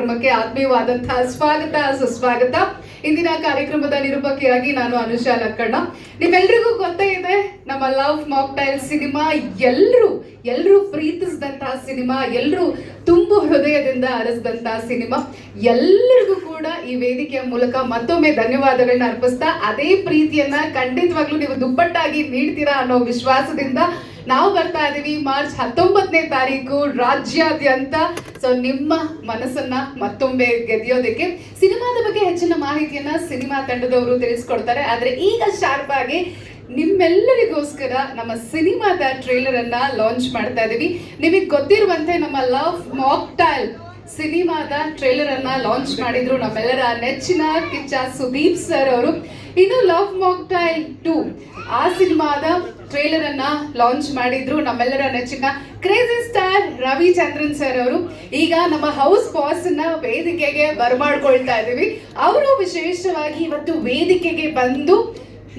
ಕಾರ್ಯಕ್ರಮಕ್ಕೆ ಆತ್ಮೀಯವಾದಂತಹ ಸ್ವಾಗತ ಸುಸ್ವಾಗತ. ಇಂದಿನ ಕಾರ್ಯಕ್ರಮದ ನಿರೂಪಕಿಯಾಗಿ ನಾನು ಅನುಷಾ ಲಕ್ಕಣ್ಣ. ನಿಮ್ಮೆಲ್ರಿಗೂ ಗೊತ್ತೇ ಇದೆ, ನಮ್ಮ ಲವ್ ಮಾಕ್ಟೈಲ್ ಸಿನಿಮಾ ಎಲ್ಲರೂ ಪ್ರೀತಿಸಿದಂತಹ ಸಿನಿಮಾ, ಎಲ್ಲರೂ ತುಂಬು ಹೃದಯದಿಂದ ಅರಸಿದಂತಹ ಸಿನಿಮಾ. ಎಲ್ಲರಿಗೂ ಕೂಡ ಈ ವೇದಿಕೆಯ ಮೂಲಕ ಮತ್ತೊಮ್ಮೆ ಧನ್ಯವಾದಗಳನ್ನ ಅರ್ಪಿಸ್ತಾ, ಅದೇ ಪ್ರೀತಿಯನ್ನ ಖಂಡಿತವಾಗ್ಲೂ ನೀವು ದುಪ್ಪಟ್ಟಾಗಿ ನೀಡ್ತೀರಾ ಅನ್ನೋ ವಿಶ್ವಾಸದಿಂದ ನಾವು ಬರ್ತಾ ಇದೀವಿ ಮಾರ್ಚ್ 19ನೇ ತಾರೀಕು ರಾಜ್ಯಾದ್ಯಂತ. ಸೊ ನಿಮ್ಮ ಮನಸ್ಸನ್ನ ಮತ್ತೊಮ್ಮೆ ಗೆದಿಯೋದಕ್ಕೆ ಸಿನಿಮಾದ ಬಗ್ಗೆ ಹೆಚ್ಚಿನ ಮಾಹಿತಿಯನ್ನ ಸಿನಿಮಾ ತಂಡದವರು ತಿಳಿಸ್ಕೊಡ್ತಾರೆ. ಆದ್ರೆ ಈಗ ಶಾರ್ಪ್ ಆಗಿ ನಿಮ್ಮೆಲ್ಲರಿಗೋಸ್ಕರ ನಮ್ಮ ಸಿನಿಮಾದ ಟ್ರೇಲರ್ ಅನ್ನ ಲಾಂಚ್ ಮಾಡ್ತಾ ಇದೀವಿ. ನಿಮಗೆ ಗೊತ್ತಿರುವಂತೆ ನಮ್ಮ ಲವ್ ಮಾಕ್ಟೈಲ್ ಸಿನಿಮಾದ ಟ್ರೇಲರ್ ಅನ್ನ ಲಾಂಚ್ ಮಾಡಿದ್ರು ನಮ್ಮೆಲ್ಲರ ನೆಚ್ಚಿನ ಕಿಚ್ಚ ಸುದೀಪ್ ಸರ್ ಅವರು. ಇನ್ನು ಲವ್ ಮಾಕ್ಟೈಲ್ 2 ಆ ಸಿನಿಮಾದ ಟ್ರೇಲರ್ ಅನ್ನ ಲಾಂಚ್ ಮಾಡಿದ್ರು ನಮ್ಮೆಲ್ಲರ ನೆಚ್ಚಿನ ಕ್ರೇಜಿ ಸ್ಟಾರ್ ರವಿಚಂದ್ರನ್ ಸರ್ ಅವರು. ಈಗ ನಮ್ಮ ಹೌಸ್ ಬಾಸ್ ನ ವೇದಿಕೆಗೆ ಬರಮಾಡ್ಕೊಳ್ತಾ ಇದೀವಿ. ಅವರು ವಿಶೇಷವಾಗಿ ಇವತ್ತು ವೇದಿಕೆಗೆ ಬಂದು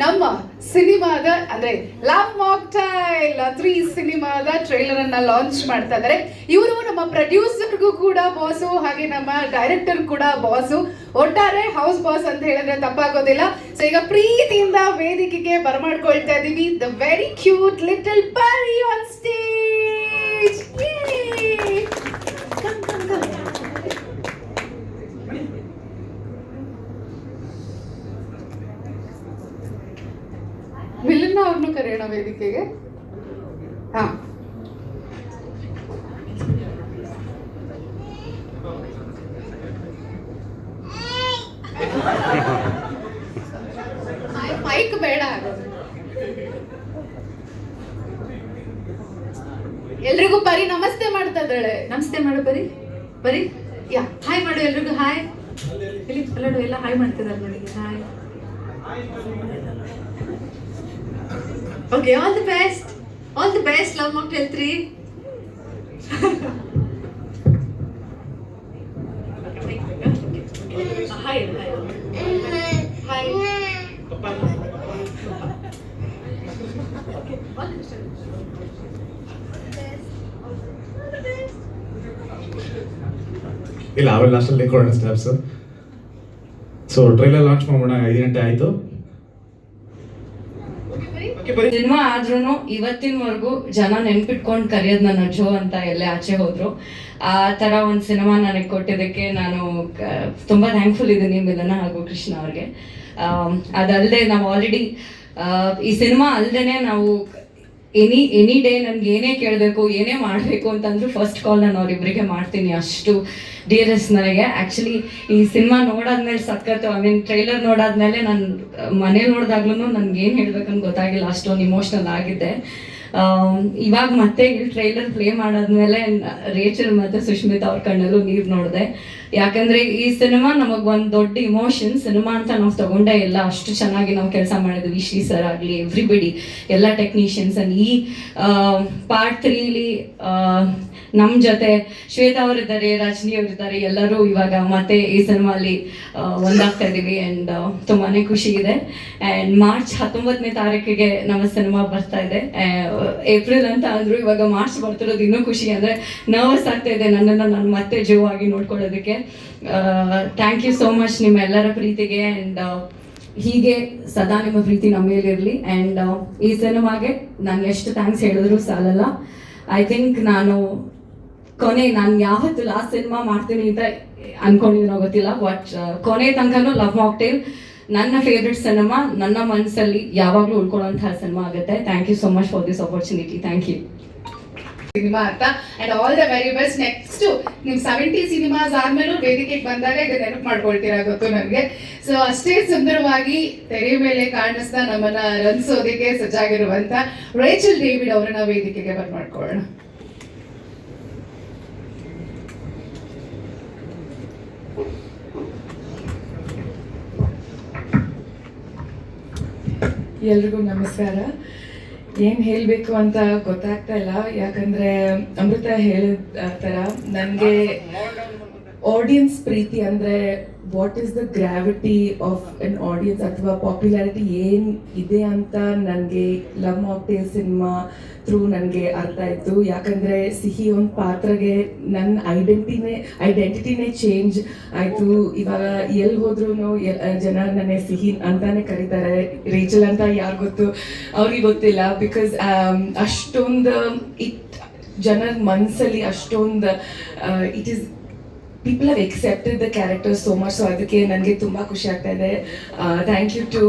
ನಮ್ಮ ಸಿನಿಮಾದ ಅಂದ್ರೆ ಲವ್ ಮಾಕ್ಟೈಲ್ 3 ಸಿನಿಮಾದ ಟ್ರೇಲರ್ ಅನ್ನ ಲಾಂಚ್ ಮಾಡ್ತಾ ಇದ್ದಾರೆ. ಇವರು ನಮ್ಮ ಪ್ರೊಡ್ಯೂಸರ್ಗೂ ಕೂಡ ಬಾಸು, ಹಾಗೆ ನಮ್ಮ ಡೈರೆಕ್ಟರ್ ಕೂಡ ಬಾಸು, ಒಟ್ಟಾರೆ ಹೌಸ್ ಬಾಸ್ ಅಂತ ಹೇಳಿದ್ರೆ ತಪ್ಪಾಗೋದಿಲ್ಲ. ಸೊ ಈಗ ಪ್ರೀತಿಯಿಂದ ವೇದಿಕೆಗೆ ಬರಮಾಡ್ಕೊಳ್ತಾ ಇದೀವಿ ದ ವೆರಿ ಕ್ಯೂಟ್ ಲಿಟಲ್ ಪರಿ ಆನ್ ಸ್ಟೇಜ್. ವಿಲನ್ನ ಅವ್ರನ್ನು ಕರೆಯೋಣ ವೇದಿಕೆಗೆ. ಹಾ, ಮೈಕ್ ಬೇಡ. ಎಲ್ರಿಗೂ ಪರಿ ನಮಸ್ತೆ ಮಾಡ್ತಾ ಇದ್ದಾಳೆ. ನಮಸ್ತೆ ಮಾಡು ಪರಿ. ಪರಿ ಯಾ ಹಾಯ್ ಮಾಡು ಎಲ್ರಿಗೂ. ಹಾಯ್ ಇಲ್ಲಿ ಎಲ್ಲರೂ ಎಲ್ಲ ಹಾಯ್ ಮಾಡ್ತಿದ್ದಾರೆ ನೋಡಿ. Hi. Okay, all the best. All the best, Love Mocktail 3. Hi. Hi. ಇಲ್ಲ ಆಮೇಲೆ ಲಾಸ್ಟಲ್ಲಿ ಕೊಡೋಣ ಸ್ಟಾಪ್ಸ್. ಸೊ ಟ್ರೈಲರ್ ಲಾಂಚ್ ಮಾಡೋಣ. 5 ಗಂಟೆ ಆಯಿತು. ಸಿನಿಮಾ ಆದ್ರೂ ಇವತ್ತಿನವರೆಗೂ ಜನ ನೆನ್ಪಿಟ್ಕೊಂಡು ಕರೆಯೋದು ನನ್ನ ಅಜ್ಜು ಅಂತ ಎಲ್ಲೇ ಆಚೆ ಹೋದ್ರು. ಆ ತರ ಒಂದು ಸಿನಿಮಾ ನನಗೆ ಕೊಟ್ಟಿದ್ದಕ್ಕೆ ನಾನು ತುಂಬಾ ಥ್ಯಾಂಕ್ಫುಲ್ ಇದ್ದೀನಿ ಮಿಲನ ಹಾಗೂ ಕೃಷ್ಣ ಅವ್ರಿಗೆ. ಅದಲ್ಲದೆ ನಾವು ಆಲ್ರೆಡಿ ಈ ಸಿನಿಮಾ ಅಲ್ಲದೇನೆ ನಾವು ಎನಿ ಡೇ ನನ್ಗೆ ಏನೇ ಕೇಳಬೇಕು, ಏನೇ ಮಾಡಬೇಕು ಅಂತಂದ್ರು ಫಸ್ಟ್ ಕಾಲ್ ನಾನು ಅವರಿಬ್ಬರಿಗೆ ಮಾಡ್ತೀನಿ. ಅಷ್ಟು ಡಿಯರೆಸ್ಟ್ ನನಗೆ. ಆ್ಯಕ್ಚುಲಿ ಈ ಸಿನಿಮಾ ನೋಡಾದ್ಮೇಲೆ ಸಖತ್ತು, ಐ ಮೀನ್ ಟ್ರೈಲರ್ ನೋಡಾದ್ಮೇಲೆ ನಾನು ಮನೇಲಿ ನೋಡಿದಾಗ್ಲೂ ನನ್ಗೆ ಏನು ಹೇಳ್ಬೇಕಂತ ಗೊತ್ತಾಗಿಲ್ಲ, ಅಷ್ಟೊಂದು ಇಮೋಷ್ನಲ್ ಆಗಿದ್ದೆ. ಇವಾಗ ಮತ್ತೆ ಇಲ್ಲಿ ಟ್ರೈಲರ್ ಪ್ಲೇ ಮಾಡಾದ್ಮೇಲೆ ರೇಚಲ್ ಮತ್ತು ಸುಷ್ಮಿತಾ ಅವ್ರ ಕಣ್ಣಲ್ಲೂ ನೀರು ನೋಡಿದೆ. ಯಾಕಂದ್ರೆ ಈ ಸಿನಿಮಾ ನಮಗ್ ಒಂದ್ ದೊಡ್ಡ ಇಮೋಷನ್. ಸಿನಿಮಾ ಅಂತ ನಾವು ತಗೊಂಡೇ ಇಲ್ಲ, ಅಷ್ಟು ಚೆನ್ನಾಗಿ ನಾವು ಕೆಲಸ ಮಾಡಿದ್ವಿ. ಶ್ರೀ ಸರ್ ಆಗ್ಲಿ, ಎವ್ರಿಬಡಿ, ಎಲ್ಲ ಟೆಕ್ನಿಷಿಯನ್ಸ್. ಅಂಡ್ ಈ ಪಾರ್ಟ್ 3ಲಿ ನಮ್ಮ ಜೊತೆ ಶ್ವೇತಾ ಅವರಿದ್ದಾರೆ, ರಜನಿ ಅವರಿದ್ದಾರೆ, ಎಲ್ಲರೂ ಇವಾಗ ಮತ್ತೆ ಈ ಸಿನಿಮಾಲಿ ಒಂದಾಗ್ತಾ ಇದೀವಿ. ಅಂಡ್ ತುಂಬಾನೇ ಖುಷಿ ಇದೆ. ಅಂಡ್ ಮಾರ್ಚ್ 19ನೇ ತಾರೀಕಿಗೆ ನಮ್ಮ ಸಿನಿಮಾ ಬರ್ತಾ ಇದೆ. ಏಪ್ರಿಲ್ ಅಂತ ಅಂದ್ರು, ಇವಾಗ ಮಾರ್ಚ್ ಬರ್ತಿರೋದು ಇನ್ನೂ ಖುಷಿ. ಅಂದ್ರೆ ನರ್ವಸ್ ಆಗ್ತಾ ಇದೆ ನನ್ನನ್ನು ನಾನು ಮತ್ತೆ ಜೀವವಾಗಿ ನೋಡ್ಕೊಳ್ಳೋದಕ್ಕೆ. ಥ್ಯಾಂಕ್ ಯು ಸೋ ಮಚ್ ನಿಮ್ಮ ಎಲ್ಲರ ಪ್ರೀತಿಗೆ. ಅಂಡ್ ಹೀಗೆ ಸದಾ ನಿಮ್ಮ ಪ್ರೀತಿ ನಮ್ಮ ಮೇಲಿರಲಿ. ಅಂಡ್ ಈ ಸಿನಿಮಾಗೆ ನಾನು ಎಷ್ಟು ಥ್ಯಾಂಕ್ಸ್ ಹೇಳಿದ್ರು ಸಾಲಲ್ಲ. ಐ ಥಿಂಕ್ ನಾನು ಯಾವತ್ತು ಲಾಸ್ಟ್ ಸಿನಿಮಾ ಮಾಡ್ತೀನಿ ಅಂತ ಅನ್ಕೊಂಡಿದ್ದೀನೋ ಗೊತ್ತಿಲ್ಲ, ಬಟ್ ಕೊನೆ ತನಕನೂ ಲವ್ ಮಾಕ್ಟೇಲ್ ನನ್ನ ಫೇವ್ರೆಟ್ ಸಿನಿಮಾ, ನನ್ನ ಮನಸ್ಸಲ್ಲಿ ಯಾವಾಗಲೂ ಉಳ್ಕೊಳ್ಳುವಂತಹ ಸಿನಿಮಾ ಆಗುತ್ತೆ. Thank you so much for this opportunity. Thank you cinema ಅಂತ. And all the very best. Next ನಿಮ್ 70 ಸಿನಿಮಾಸ್ ಆದ್ಮೇಲೂ ವೇದಿಕೆಗೆ ಬಂದಾಗ ಇದು ನೆನಪು ಮಾಡ್ಕೊಳ್ತೀರಾ ಗೊತ್ತು ನನಗೆ. ಸೊ ಅಷ್ಟೇ ಸುಂದರವಾಗಿ ತೆರೆ ಮೇಲೆ ಕಾಣಿಸ್ತಾ ನಮ್ಮನ್ನ ರಂಜಿಸೋದಕ್ಕೆ ಸಜ್ಜಾಗಿರುವಂತ ರೇಚಲ್ ಡೇವಿಡ್ ಅವರನ್ನ ವೇದಿಕೆಗೆ ಬರ್ಮಾಡ್ಕೊಳ್ಳೋಣ. ಎಲ್ರಿಗೂ ನಮಸ್ಕಾರ. ಏನು ಹೇಳಬೇಕು ಅಂತ ಗೊತ್ತಾಗ್ತಾ ಇಲ್ಲ, ಯಾಕಂದರೆ ಅಮೃತ ಹೇಳಿದ ಥರ ನನಗೆ ಆಡಿಯನ್ಸ್ ಪ್ರೀತಿ ಅಂದರೆ what is the gravity of N audience ಅಥವಾ ಪಾಪ್ಯುಲಾರಿಟಿ ಏನು ಇದೆ ಅಂತ ನನಗೆ ಲವ್ ಮಾಕ್ಟೇಲ್ ಸಿನಿಮಾ ಥ್ರೂ ನನಗೆ ಅರ್ಥ ಆಯಿತು. ಯಾಕಂದರೆ ಸಿಹಿ ಒಂದು ಪಾತ್ರಗೆ ನನ್ನ ಐಡೆಂಟಿಟಿನೇ ಚೇಂಜ್ ಆಯಿತು. ಇವಾಗ ಎಲ್ಲಿ ಹೋದ್ರೂ ಜನ ನನ್ನ ಸಿಹಿ ಅಂತಾನೆ ಕರೀತಾರೆ. ರೇಚಲ್ ಅಂತ ಯಾರು ಗೊತ್ತು ಅವ್ರಿಗೆ ಗೊತ್ತಿಲ್ಲ. ಬಿಕಾಸ್ ಅಷ್ಟೊಂದು ಜನರ ಮನಸ್ಸಲ್ಲಿ ಅಷ್ಟೊಂದು it is people have accepted the character so much, so ಅದಕ್ಕೆ ನನಗೆ ತುಂಬ ಖುಷಿ ಆಗ್ತಾ ಇದೆ. Thank you to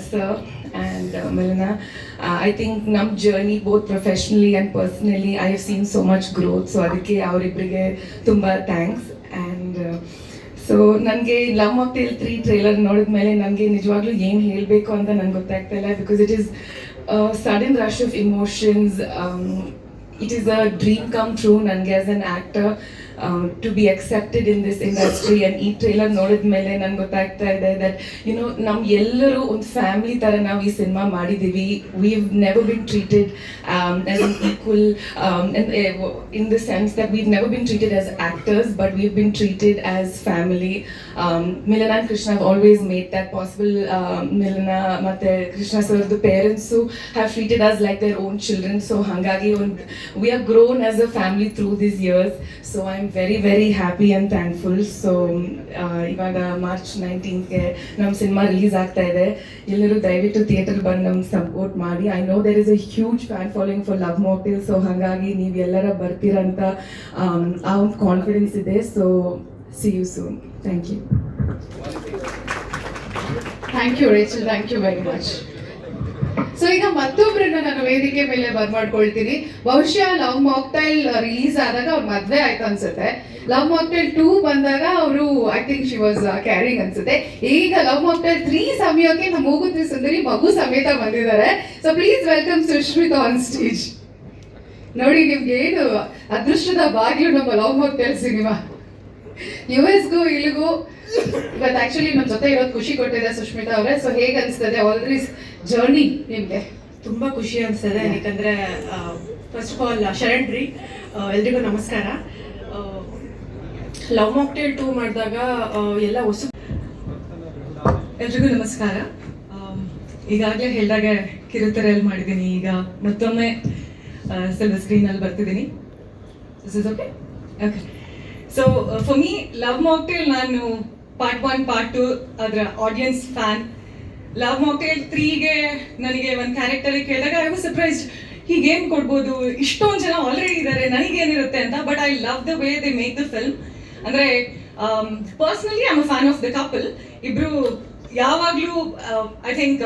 sir and Milana. I think ನಮ್ಮ journey both professionally and personally I have seen so much growth. So ಅದಕ್ಕೆ ಅವರಿಬ್ಬರಿಗೆ ತುಂಬ ಥ್ಯಾಂಕ್ಸ್. ಆ್ಯಂಡ್ ಸೊ ನನಗೆ ಲವ್ ಮಾಕ್ಟೇಲ್ 3 ಟ್ರೇಲರ್ ನೋಡಿದ್ಮೇಲೆ ನನಗೆ ನಿಜವಾಗ್ಲೂ ಏನು ಹೇಳಬೇಕು ಅಂತ ನಂಗೆ ಗೊತ್ತಾಗ್ತಾ ಇಲ್ಲ. Because it is sudden rush of emotions. It is a dream come true ನನಗೆ as an actor to be accepted in this industry. and ಈ ಟ್ರೇಲರ್ ನೋಡಿದ ಮೇಲೆ ನನಗೆ ಗೊತ್ತಾಗ್ತಾ ಇದೆ that ನಮ್ಮ ಎಲ್ಲರೂ ಒಂದು ಫ್ಯಾಮಿಲಿ ಥರ ನಾವು ಈ ಸಿನಿಮಾ ಮಾಡಿದ್ದೀವಿ. we've never been treated as an equal in the sense that we've never been treated as actors, but we've been treated as family. Milana and Krishna have always made that possible. Milana ಮತ್ತೆ Krishna sir the parents who have treated us like their own children. So hangagi we have grown as a family through these years. So I'm very very happy and thankful. So ಇವಾಗ March 19ಗೆ ನಮ್ಮ cinema release ಆಗ್ತಾ ಇದೆ. ಎಲ್ಲರೂ ದಯವಿಟ್ಟು theatre ಬಂದು ನಮ್ಗೆ support ಮಾಡಿ. I know there is a huge fan following for love mocktail. So ಹಾಗಾಗಿ ನೀವು ಎಲ್ಲರ ಬರ್ತೀರಂತ ಆ ಒಂದು ಕಾನ್ಫಿಡೆನ್ಸ್ ಇದೆ. So see you soon. Thank you. Thank you Rachel, thank you very much. So ಈಗ ಮತ್ತೊಬ್ಬರನ್ನ ನಾನು ವೇದಿಕೆ ಮೇಲೆ ಬರ್ಮಾಡ್ಕೊಳ್ತೀನಿ. ಬಹುಶಃ ಲವ್ ಮಾಕ್ಟೈಲ್ ರಿಲೀಸ್ ಆದಾಗ ಅವ್ರ ಮದ್ವೆ ಆಯ್ತು ಅನ್ಸುತ್ತೆ. ಲವ್ ಮಾಕ್ಟೈಲ್ 2 ಬಂದಾಗ ಅವರು I think she was caring ಅನ್ಸುತ್ತೆ. ಈಗ ಲವ್ ಮಾಕ್ಟೈಲ್ 3 ಸಮಯಕ್ಕೆ ನಮ್ಮ ಮೂಗುತಿ ಸುಂದರಿ ಮಗು ಸಮೇತ ಬಂದಿದ್ದಾರೆ. So please welcome Sushmita on stage. ನೋಡಿ ನಿಮ್ಗೆ ಏನು ಅದೃಷ್ಟದ ಬಾಗ್ಲು ನಮ್ಮ ಲವ್ ಮಾಕ್ಟೈಲ್ ಸಿನಿಮಾ. US-ಗೂ ಇಲ್ಲಿಗೂ ಇವತ್ತು ಆಕ್ಚುಲಿ ನಮ್ಮ ಜೊತೆ ಇರೋದು ಖುಷಿ ಕೊಟ್ಟಿದೆ ಸುಷ್ಮಿತಾ ಅವರೇ. ಸೊ ಹೇಗೆ ಅನಿಸ್ತದೆ ಆಲ್ ದಿಸ್ ಜರ್ನಿ ನಿಮಗೆ? ತುಂಬ ಖುಷಿ ಅನಿಸ್ತದೆ. ಯಾಕಂದರೆ ಫಸ್ಟ್ ಆಫ್ ಆಲ್ ಶರಣ್ರಿ ಎಲ್ರಿಗೂ ನಮಸ್ಕಾರ. ಲವ್ ಮಾಕ್ಟೇಲ್ 2 ಮಾಡಿದಾಗ ಎಲ್ಲ ಎಲ್ರಿಗೂ ನಮಸ್ಕಾರ. ಈಗಾಗಲೇ ಹೇಳಿದಾಗೆ ಕಿರುತೆರೆಯಲ್ಲಿ ಮಾಡಿದ್ದೀನಿ. ಈಗ ಮತ್ತೊಮ್ಮೆ ಸಿಲ್ವರ್ ಸ್ಕ್ರೀನಲ್ಲಿ ಬರ್ತಿದ್ದೀನಿ. This is okay okay. So for me love mocktail ನಾನು ಪಾರ್ಟ್ 1 ಪಾರ್ಟ್ 2 ಅದರ ಆಡಿಯನ್ಸ್ ಫ್ಯಾನ್. ಲವ್ ಮಾಕ್ಟೇಲ್ 3ಗೆ ನನಗೆ ಒಂದು ಕ್ಯಾರೆಕ್ಟರಿಗೆ ಕೇಳಿದಾಗ ಐ ವಾಸ್ ಸರ್ಪ್ರೈಸ್ಡ್. ಹೀಗೇನು ಕೊಡ್ಬೋದು, ಇಷ್ಟೊಂದು ಜನ ಆಲ್ರೆಡಿ ಇದ್ದಾರೆ, ನನಗೇನಿರುತ್ತೆ ಅಂತ. But I love the way they make the film. ಅಂದರೆ personally I am a fan of the couple. ಇಬ್ಬರು ಯಾವಾಗಲೂ ಐ ಥಿಂಕ್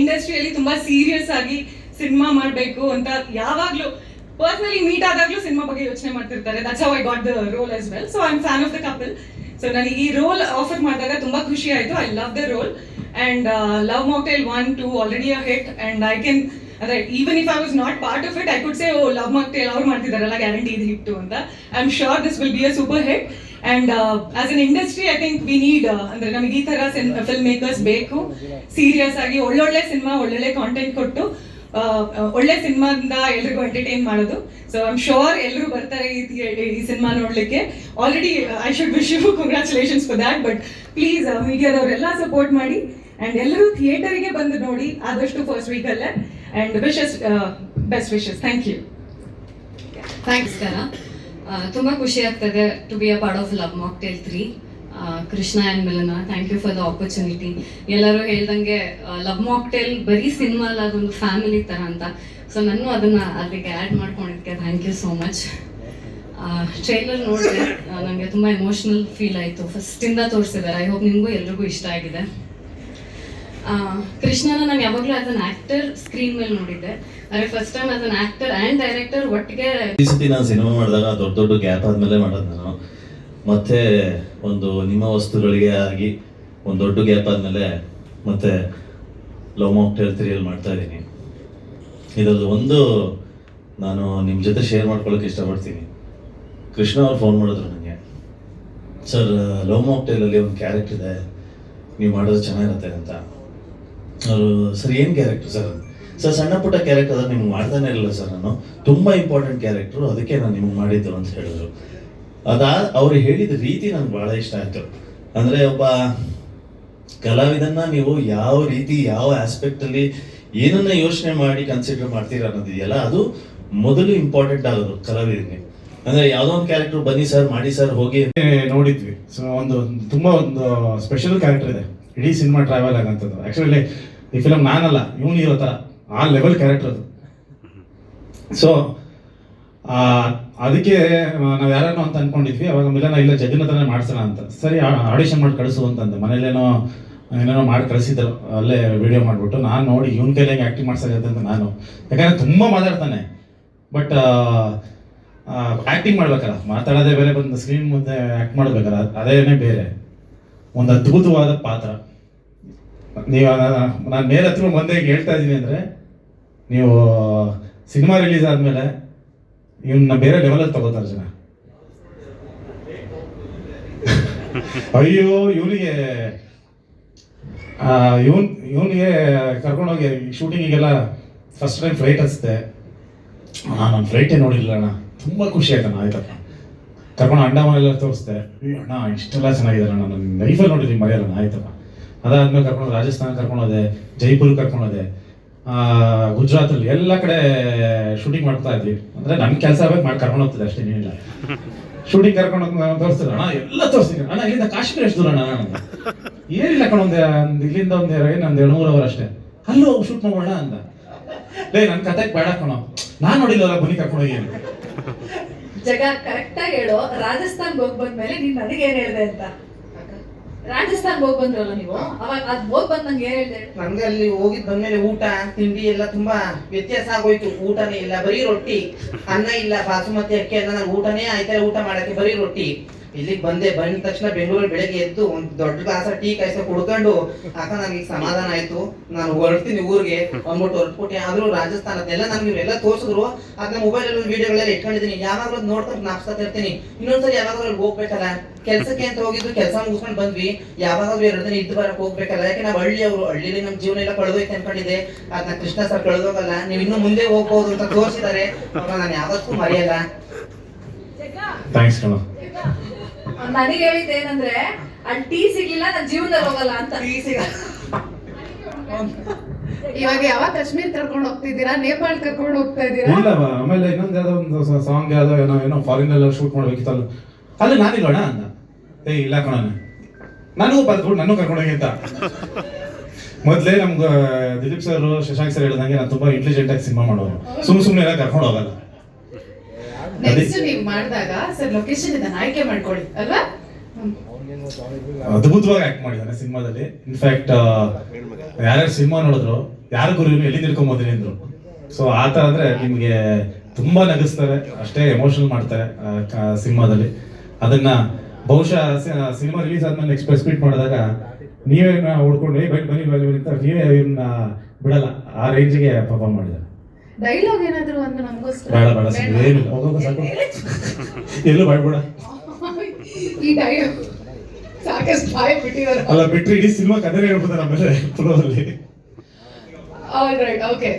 ಇಂಡಸ್ಟ್ರಿಯಲ್ಲಿ ತುಂಬ ಸೀರಿಯಸ್ ಆಗಿ ಸಿನಿಮಾ ಮಾಡಬೇಕು ಅಂತ ಯಾವಾಗಲೂ ಪರ್ಸ್ನಲಿ ಮೀಟ್ ಆದಾಗಲೂ ಸಿನಿಮಾ ಬಗ್ಗೆ ಯೋಚನೆ ಮಾಡ್ತಿರ್ತಾರೆ. That's how I got the role as well. So I am fan of the couple. So ನನಗೆ ಈ ರೋಲ್ ಆಫರ್ ಮಾಡಿದಾಗ ತುಂಬ ಖುಷಿ ಆಯಿತು. I love the role. And love mocktail 1, 2 already a hit. And I can ಅಂದರೆ even if I was not part of it I could say oh love mocktail ಅವ್ರು ಮಾಡ್ತಿದ್ದಾರಲ್ಲ, guarantee ಇದು ಹಿಟ್ಟು ಅಂತ. I am sure this will be a super hit. And as an industry I think we need ಅಂದರೆ ನಮಗೆ ಈ ಥರ film makers ಬೇಕು. Serious ಆಗಿ ಒಳ್ಳೊಳ್ಳೆ ಸಿನಿಮಾ, ಒಳ್ಳೊಳ್ಳೆ ಕಾಂಟೆಂಟ್ ಕೊಟ್ಟು ಒಳ್ಳೆ ಸಿನಿಮಾದಿಂದ ಎಲ್ರಿಗೂ ಎಂಟರ್ಟೈನ್ ಮಾಡೋದು. ಸೊ ಐ ಆಮ್ ಶ್ಯೂರ್ ಎಲ್ಲರೂ ಬರ್ತಾರೆ ಈ ಸಿನಿಮಾ ನೋಡಲಿಕ್ಕೆ. Already I should wish you congratulations for that. But please ಮೀಡಿಯಾದವರೆಲ್ಲ ಸಪೋರ್ಟ್ ಮಾಡಿ ಆ್ಯಂಡ್ ಎಲ್ಲರೂ ಥಿಯೇಟರಿಗೆ ಬಂದು ನೋಡಿ ಆದಷ್ಟು ಫಸ್ಟ್ ವೀಕಲ್ಲೇ. And wishes best wishes. Thank you. Thanks ಕರ. ತುಂಬ ಖುಷಿ ಆಗ್ತದೆ to be a part of love mocktail 3. Krishna and Milana, thank you for the opportunity. ಎಲ್ಲರೂ ಹೇಳ್ದಂಗೆ ಲವ್ ಮಾಕ್ಟೇಲ್ ಬರೀ ಸಿನಿಮಾ ಅಲ್ಲ, ಅದೊಂದು ಫ್ಯಾಮಿಲಿ ಥರ ಅಂತ. ಸೊ ನಾನು ಅದನ್ನು ಅಲ್ಲಿಗೆ ಆ್ಯಡ್ ಮಾಡ್ಕೊಂಡಿದ್ದಕ್ಕೆ thank you so much. Trailer ನೋಡಿದೆ, ನನಗೆ ತುಂಬ ಎಮೋಷ್ನಲ್ ಫೀಲ್ ಆಯಿತು. ಫಸ್ಟಿಂದ ತೋರಿಸಿದ್ದಾರೆ. ಐ ಹೋಪ್ ನಿಮಗೂ ಎಲ್ರಿಗೂ ಇಷ್ಟ ಆಗಿದೆ. ಕೃಷ್ಣನ ನಾನು ಯಾವಾಗಲೂ ಆಸ್ ಅನ್ ಆ್ಯಕ್ಟರ್ ಸ್ಕ್ರೀನ್ ಮೇಲೆ ನೋಡಿದ್ದೆ. ಆದರೆ first time as an actor and director ಒಟ್ಟಿಗೆ ಈ ಸತಿ ನಾನು ಸಿನಿಮಾ ಮಾಡಿದಾಗ ದೊಡ್ಡ ಗ್ಯಾಪ್ ಆದಮೇಲೆ ಮಾಡೋದು ನಾನು. ಮತ್ತೆ ಒಂದು ನಿಮ್ಮ ವಸ್ತುಗಳಿಗೆ ಆಗಿ ಒಂದು ದೊಡ್ಡ ಗ್ಯಾಪ್ ಆದಮೇಲೆ ಮತ್ತೆ ಲವ್ ಮಾಕ್ಟೇಲ್ 3 ಮಾಡ್ತಾ ಇದ್ದೀನಿ. ಇದರದ್ದು ಒಂದು ನಾನು ನಿಮ್ಮ ಜೊತೆ ಶೇರ್ ಮಾಡ್ಕೊಳ್ಳೋಕೆ ಇಷ್ಟಪಡ್ತೀನಿ. ಕೃಷ್ಣ ಅವ್ರು ಫೋನ್ ಮಾಡಿದ್ರು ನನಗೆ, ಸರ್ ಲವ್ ಮಾಕ್ಟೇಲಲ್ಲಿ ಒಂದು ಕ್ಯಾರೆಕ್ಟರ್ ಇದೆ, ನೀವು ಮಾಡೋದು ಚೆನ್ನಾಗಿರುತ್ತೆ ಅಂತ. ಅವರು ಸರ್ ಏನು ಕ್ಯಾರೆಕ್ಟರ್ ಸರ್? ಸರ್ ಸಣ್ಣ ಪುಟ್ಟ ಕ್ಯಾರೆಕ್ಟರ್ ಅದ ನಿಮ್ಗೆ ಮಾಡ್ತಾನೆ ಇರಲಿಲ್ಲ ಸರ್, ನಾನು ತುಂಬ ಇಂಪಾರ್ಟೆಂಟ್ ಕ್ಯಾರೆಕ್ಟ್ರು, ಅದಕ್ಕೆ ನಾನು ನಿಮ್ಗೆ ಮಾಡಿದ್ದು ಅಂತ ಹೇಳಿದ್ರು. ಅವ್ರು ಹೇಳಿದ ರೀತಿ ನನಗೆ ಬಹಳ ಇಷ್ಟ ಆಯ್ತು. ಅಂದ್ರೆ ಒಬ್ಬ ಕಲಾವಿದನ್ನ ನೀವು ಯಾವ ರೀತಿ ಯಾವ ಆಸ್ಪೆಕ್ಟ್ ಅಲ್ಲಿ ಏನನ್ನ ಯೋಚನೆ ಮಾಡಿ ಕನ್ಸಿಡರ್ ಮಾಡ್ತೀರಾ ಅನ್ನೋದಿದೆಯಲ್ಲ, ಅದು ಮೊದಲು ಇಂಪಾರ್ಟೆಂಟ್ ಆಗೋದು ಕಲಾವಿದನಿಗೆ. ಅಂದ್ರೆ ಯಾವ್ದೋ ಒಂದು ಕ್ಯಾರೆಕ್ಟರ್ ಬನ್ನಿ ಸರ್ ಮಾಡಿ ಸರ್ ಹೋಗಿ ನೋಡಿದ್ವಿ. ಸೊ ತುಂಬಾ ಒಂದು ಸ್ಪೆಷಲ್ ಕ್ಯಾರೆಕ್ಟರ್ ಇದೆ ಇಡೀ ಸಿನಿಮಾ ಟ್ರಾವೆಲ್ ಆಗಂತದ್ದು. ಆಕ್ಚುಲಿ ಈ ಫಿಲಮ್ ನಾನಲ್ಲ, ಇವನು ಇರೋ ಥರ ಆ ಲೆವೆಲ್ ಕ್ಯಾರೆಕ್ಟರ್ ಅದು. ಸೊ ಅದಕ್ಕೆ ನಾವು ಯಾರನ್ನೋ ಅಂತ ಅನ್ಕೊಂಡಿದ್ವಿ. ಅವಾಗ ಮಿಲನ ಇಲ್ಲ ಜಗನ್ ಹತ್ರನೇ ಮಾಡ್ಸೋಣ ಅಂತ. ಸರಿ ಆಡಿಷನ್ ಮಾಡಿ ಕಳಿಸು ಅಂತಂದೆ. ಮನೇಲೇನೋ ಏನೇನೋ ಮಾಡಿ ಕಳಿಸಿದ್ರು, ಅಲ್ಲೇ ವಿಡಿಯೋ ಮಾಡಿಬಿಟ್ಟು. ನಾನು ನೋಡಿ ಇವನ್ ಕೈಲಿ ಹೆಂಗೆ ಆ್ಯಕ್ಟಿಂಗ್ ಮಾಡ್ಸೋದು ಅಂತ ನಾನು, ಯಾಕಂದರೆ ತುಂಬ ಮಾತಾಡ್ತಾನೆ. ಬಟ್ ಆ್ಯಕ್ಟಿಂಗ್ ಮಾಡ್ಬೇಕಲ್ಲ, ಮಾತಾಡೋದೇ ಬೇರೆ, ಬಂದು ಸ್ಕ್ರೀನ್ ಮುಂದೆ ಆ್ಯಕ್ಟ್ ಮಾಡಬೇಕಲ್ಲ, ಅದೇನೇ ಬೇರೆ. ಒಂದು ಅದ್ಭುತವಾದ ಪಾತ್ರ. ನೀವು ನಾನು ಮೇಲೆ ಹತ್ರ ಮುಂದೆ ಹೇಳ್ತಾ ಇದ್ದೀನಿ ಅಂದರೆ, ನೀವು ಸಿನಿಮಾ ರಿಲೀಸ್ ಆದಮೇಲೆ ಇವನ್ನ ಬೇರೆ ಲೆವೆಲಲ್ಲಿ ತಗೋತಾರೆ ಜನ. ಅಯ್ಯೋ ಇವನಿಗೆ ಕರ್ಕೊಂಡೋಗಿ ಶೂಟಿಂಗಿಗೆಲ್ಲ ಫಸ್ಟ್ ಟೈಮ್ ಫ್ಲೈಟ್ ಹಚ್ಚಿದೆ. ನಾನು ಫ್ಲೈಟೇ ನೋಡಿಲ್ಲ ಅಣ್ಣ, ತುಂಬ ಖುಷಿ ಆಯ್ತಣ್ಣ. ಆಯ್ತಪ್ಪ ಕರ್ಕೊಂಡು ಅಂಡಮಾನೆಲ್ಲ ತೋರಿಸ್ದೆ. ಅಣ್ಣ ಇಷ್ಟೆಲ್ಲ ಚೆನ್ನಾಗಿದೆ ಅಣ್ಣ, ನನ್ನ ಲೈಫಲ್ಲಿ ನೋಡಿದ್ದೀನಿ ಮರೆಯಲ್ಲ. ಆಯ್ತಪ್ಪ ಅದಾದ್ಮೇಲೆ ಕರ್ಕೊಂಡು ರಾಜಸ್ಥಾನ ಕರ್ಕೊಂಡೋದೆ, ಜೈಪುರ್ ಕರ್ಕೊಂಡೋದೆ, ಗುಜರಾತಲ್ಲಿ ಎಲ್ಲ ಕಡೆ ಶೂಟಿಂಗ್ ಮಾಡ್ತಾ ಇದ್ವಿ. ಅಂದರೆ ನನ್ನ ಕೆಲಸ ಮಾಡಿ ಕರ್ಕೊಂಡು ಹೋಗ್ತಿದ್ದೆ ಅಷ್ಟೇ, ಏನಿಲ್ಲ. ಶೂಟಿಂಗ್ ಕರ್ಕೊಂಡು ತೋರಿಸ್ತಿದ್ರು ಅಣ್ಣ, ಎಲ್ಲ ತೋರಿಸ್ತೀನಿ ಅಣ್ಣ. ಇಲ್ಲಿಂದ ಕಾಶ್ಮೀರ ಎಷ್ಟು ದೂರ ಅಣ್ಣ? ಏನಿಲ್ಲ ಕಣ, ಇಲ್ಲಿಂದ ಒಂದು 2-3 ಅವರ್ ಅಷ್ಟೇ. ಅಲ್ಲೂ ಶೂಟ್ ಮಾಡೋಣ ಅಂದ. ನನ್ನ ಕತೆಗೆ ಬೇಡ ಕಣೋ, ನಾನು ನೋಡಿಲ್ಲವಲ್ಲ, ಬನ್ನಿ ಕರ್ಕೊಂಡೋಗಿ ಅಂತ. ಜಗ ಕರೆಕ್ಟಾಗಿ ಹೇಳು. ರಾಜಸ್ಥಾನ್ಗೆ ಹೋಗಿ ಬಂದ್ಮೇಲೆ ನೀನ್ ನನಗೆ ಏನ್ ಹೇಳ್ದೆ ಅಂತ? ರಾಜಸ್ಥಾನ್ಗೆ ಹೋಗಿ ಬಂದ್ರಲ್ಲ ನೀವು, ಅವಾಗ ಅದ್ ಹೋಗಿ ಬಂದ್ ನಂಗೆ ಏನ್ ಹೇಳ್ದೆ? ನನ್ಗೆ ಅಲ್ಲಿ ಹೋಗಿದ್ ಬಂದ್ಮೇಲೆ ಊಟ ತಿಂಡಿ ಎಲ್ಲ ತುಂಬಾ ವ್ಯತ್ಯಾಸ ಆಗೋಯ್ತು. ಊಟನೇ ಇಲ್ಲ, ಬರೀ ರೊಟ್ಟಿ, ಅನ್ನ ಇಲ್ಲ, ಬಾಸುಮತಿ ಅಕ್ಕಿ ಅನ್ನ. ನಂಗೆ ಊಟನೇ ಆಯ್ತಾರೆ ಊಟ ಮಾಡಕ್ಕೆ, ಬರೀ ರೊಟ್ಟಿ. ಇಲ್ಲಿಗೆ ಬಂದ ತಕ್ಷಣ ಬೆಂಗಳೂರು ಬೆಳಗ್ಗೆ ಎದ್ದು ಒಂದು ದೊಡ್ಡ ಗ್ಲಾಸ ಟೀ ಕಾಯ್ಸ ಕುಡ್ಕೊಂಡು ಆಗ ನನಗೆ ಸಮಾಧಾನ ಆಯ್ತು. ನಾನು ಹೊರಡ್ತೀನಿ ಊರಿಗೆ ಅಂದ್ಬಿಟ್ಟು ಹೊರಟ್ಬಿಟ್ಟೆ. ಆದ್ರೂ ರಾಜಸ್ಥಾನದೆಲ್ಲ ನನ್ಗೆ ಇವರೆಲ್ಲ ತೋರಿಸಿದ್ರು. ಅದನ್ನ ಮೊಬೈಲಲ್ಲಿ ವಿಡಿಯೋಗಳೆಲ್ಲ ಇಟ್ಕೊಂಡಿದ್ದೀನಿ. ಯಾವಾಗಲೂ ನೋಡ್ಕೊಂಡು ನಾಪ್ಸ್ತಾ ಇರ್ತೀನಿ. ಇನ್ನೊಂದ್ಸರಿ ಯಾವಾಗಲೂ ಹೋಗ್ಬೇಕಲ್ಲ, ಕೆಲ್ಸಕ್ಕೆ ಅಂತ ಹೋಗಿದ್ದು, ಕೆಲಸ ಮುಗಿಸ್ಕೊಂಡು ಬಂದ್ವಿ. ಯಾವಾಗಾದ್ರೂ 2 ದಿನ ಇದ್ದು ಬರಕ್ ಹೋಗ್ಬೇಕಲ್ಲ. ಯಾಕೆ ನಾವು ಹಳ್ಳಿಲಿ ನಮ್ಮ ಜೀವನ ಎಲ್ಲ ಕಳೆದೋಯ್ತು ಅನ್ಕೊಂಡಿದ್ದೆ. ಅದನ್ನ ಕೃಷ್ಣ ಸರ್ ಕಳೆದೋಗಲ್ಲ, ನೀವು ಇನ್ನೂ ಮುಂದೆ ಹೋಗ್ಬೋದು ಅಂತ ತೋರಿಸಿದ್ದಾರೆ. ನಾನು ಯಾವತ್ತೂ ಮರೆಯಲ್ಲ. ಥ್ಯಾಂಕ್ಸ್ ಕಣ. ನನಗೆ ಹೇಳಿದ್ದೆ ಏನಂದ್ರೆ, ಅಲ್ಲಿ ಟೀ ಸಿಗ್ಲಿಲ್ಲ ನನ್ನ ಜೀವನದಲ್ಲಿ ಹೋಗಲ್ಲ ಅಂತ. ಇವಾಗ ಯಾವಾಗ ಕಾಶ್ಮೀರ್ ಕರ್ಕೊಂಡು ಹೋಗ್ತಿದ್ದೀರಾ, ನೇಪಾಳ ಕರ್ಕೊಂಡು ಹೋಗ್ತಾ ಇದ್ದೀರಾ? ಇಲ್ಲ, ಆಮೇಲೆ ಇನ್ನೊಂದು ಯಾವುದೋ ಒಂದು ಸಾಂಗ್ ಯಾವುದೋ ಏನೋ ಫಾರಿನ್ ಎಲ್ಲ ಶೂಟ್ ಮಾಡ್ಬೇಕಿತ್ತಲ್ಲ, ಅಲ್ಲಿ ನಾನಿಲ್ಲೋಣ ಅಂದ. ಇಲ್ಲ ಕಣ, ನನಗೂ ಬರ್ದ್ಬಿಟ್ಟು ನಾನು ಕರ್ಕೊಂಡೋಗಿ ಅಂತ. ಮೊದಲೇ ನಮ್ಗೆ ದಿಲೀಪ್ ಸರ್, ಶಶಾಂಕ್ ಸರ್ ಹೇಳಿದಂಗೆ ನಾನು ತುಂಬಾ ಇಂಟೆಲಿಜೆಂಟ್ ಆಗಿ ಸಿನಿಮಾ ಮಾಡೋರು, ಸುಮ್ಮನೆ ಎಲ್ಲ ಕರ್ಕೊಂಡು ಹೋಗಲ್ಲ. ನೆಕ್ಸ್ಟ್ ನೀವು ಮಾಡಿದಾಗ ಸರ್ ಲೊಕೇಶನ್ ಇದನ್ನ ಆಯ್ಕೆ ಮಾಡ್ಕೊಳ್ಳಿ ಅಲ್ವಾ? ಅದ್ಭುತವಾಗಿ ಆಕ್ಟ್ ಮಾಡಿದ್ದಾನೆ ಸಿನಿಮಾದಲ್ಲಿ. ಇನ್ಫ್ಯಾಕ್ಟ್ ಯಾರ್ಯಾರು ಸಿನಿಮಾ ನೋಡಿದ್ರು, ಯಾರು ಗುರು ಎಲ್ಲಿ ತಿಳ್ಕೊಂಬೋದ್ರಿ ಅಂದ್ರು. ಸೊ ಆ ಥರ ಅಂದ್ರೆ ನಿಮಗೆ ತುಂಬಾ ನಗಿಸ್ತಾರೆ, ಅಷ್ಟೇ ಎಮೋಷನಲ್ ಮಾಡ್ತಾರೆ ಸಿನಿಮಾದಲ್ಲಿ. ಅದನ್ನ ಬಹುಶಃ ಸಿನಿಮಾ ರಿಲೀಸ್ ಆದ್ಮೇಲೆ ಎಕ್ಸ್ಪ್ರೆಸ್ ಮೀಟ್ ಮಾಡಿದಾಗ ನೀವೇ ಹುಡ್ಕೊಂಡು ಬನ್ನಿ ಅಂತ ನೀವೇ ಇವ್ರನ್ನ ಬಿಡಲ್ಲ, ಆ ರೇಂಜ್ಗೆ ಪರ್ಫಾರ್ಮ್ ಮಾಡಿದ್ದಾರೆ. ಡೈಲಾಗ್ ಏನಾದ್ರು ಒಂದು ನಮಗೋಸ್ಕರ? ಬೇಡ ಏನಿಲ್ಲ, ಹೋಗೋದು ಸಾಕು, ಎಲ್ಲೂ ಬೇಡ. ಈ ಡೈಲಾಗ್ ಸಾಕಷ್ಟು ಬಾಯ್ ಬಿಟ್ಟಿದ್ದಾರೆ. ಅಲ್ಲ ಬಿಟ್ರೆ ಇಡೀ ಸಿನಿಮಾ ಕಥೆ ಹೇಳ್ಬಿಡ್ತಾರೆ ಆಮೇಲೆ ಫ್ಲೋರಲ್ಲಿ. All right, okay.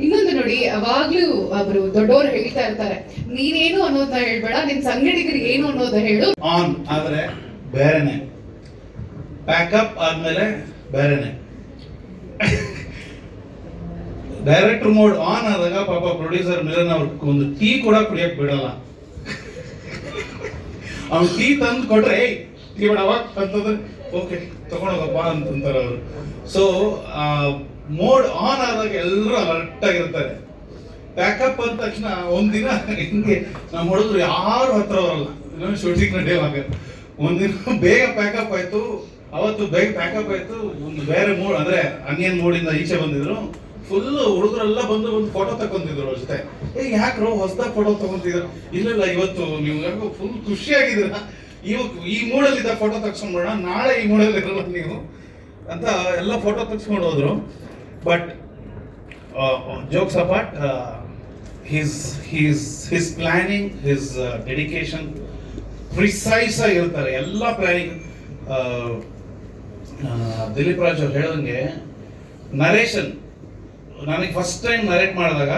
ಇನ್ನೊಂದು ನೋಡಿ, ಅವಾಗ್ಲೂ ಅವರು ದೊಡ್ಡವರು ಹೇಳ್ತಾ ಇರ್ತಾರೆ, ನೀನೇನು ಅನ್ನೋದನ್ನ ಹೇಳ್ಬೇಡ, ನಿನ್ ಸಂಗಡಿಗರಿಗೆ ಏನು ಅನ್ನೋದನ್ನ ಹೇಳು. ಆನ್ ಆದ್ರೆ ಬೇರೆನೆ, ಪ್ಯಾಕಪ್ ಆದ್ಮೇಲೆ ಬೇರೆನೆ. ಡೈರೆಕ್ಟರ್ ಮೋಡ್ ಆನ್ ಆದಾಗ ಪಾಪ ಪ್ರೊಡ್ಯೂಸರ್ ಮಿಲನ್ ಅವ್ರ ಒಂದು ಟೀ ಕೂಡ ಕುಡಿಯಕ್ ಬಿಡಲ್ಲ. ಅವ್ನು ಟೀ ತಂದು ಕೊಟ್ರೆ ಟೀ ಬೇಡ ಅವಾಗ ಅಂತಂದ್ರೆ ಓಕೆ ತಗೊಂಡೋಗಪ್ಪ ಅಂತಂತಾರೆ ಅವರು. ಸೊ ಮೋಡ್ ಆನ್ ಆದಾಗ ಎಲ್ಲರೂ ಅಲರ್ಟ್ ಆಗಿರ್ತಾರೆ. ಪ್ಯಾಕಪ್ ಅಂದ ತಕ್ಷಣ ಒಂದಿನ ಹಿಂಗೆ ನಮ್ಮ ಹುಡುಗರು ಯಾರು ಹತ್ರ ಬರಲ್ಲ, ಶೂಟಿಂಗ್ ನಡೆಯುವಾಗ. ಒಂದಿನ ಬೇಗ ಪ್ಯಾಕಪ್ ಆಯ್ತು, ಅವತ್ತು ಬೇಗ ಪ್ಯಾಕಪ್ ಆಯ್ತು. ಒಂದು ಬೇರೆ ಮೂಡ್ ಅಂದ್ರೆ ಅನ್ಯನ್ ಮೂಡಿಂದ ಈಚೆ ಬಂದಿದ್ರು. ಫುಲ್ ಹುಡುಗರೆಲ್ಲ ಬಂದು ಫೋಟೋ ತಗೊಂತಿದ್ರು ಅಷ್ಟೇ. ಯಾಕ್ರೋ ಹೊಸದಾಗ ಫೋಟೋ ತಗೊಂತಿದ್ರು? ಇಲ್ಲ ಇವತ್ತು ನೀವು ಯಾಕೋ ಫುಲ್ ಖುಷಿಯಾಗಿದ್ದೀರ, ಈ ಮೂಡಲ್ಲಿದ್ದ ಫೋಟೋ ತಗ್ಸ್ಕೊಂಡ್ಬಿಡೋಣ, ನಾಳೆ ಈ ಮೂಡಲ್ಲಿ ಇರಲ್ಲ ನೀವು ಅಂತ ಎಲ್ಲ ಫೋಟೋ ತಗ್ಸ್ಕೊಂಡು ಹೋದ್ರು. But jokes apart, his planning, his dedication precise ಆಗಿರ್ತಾರೆ ಎಲ್ಲ ಪ್ಲಾನಿಂಗ್. ದಿಲೀಪ್ ರಾಜ್ ಅವ್ರು ಹೇಳ್ದಂಗೆ ನರೇಷನ್, ನನಗೆ ಫಸ್ಟ್ ಟೈಮ್ ನರೇಟ್ ಮಾಡಿದಾಗ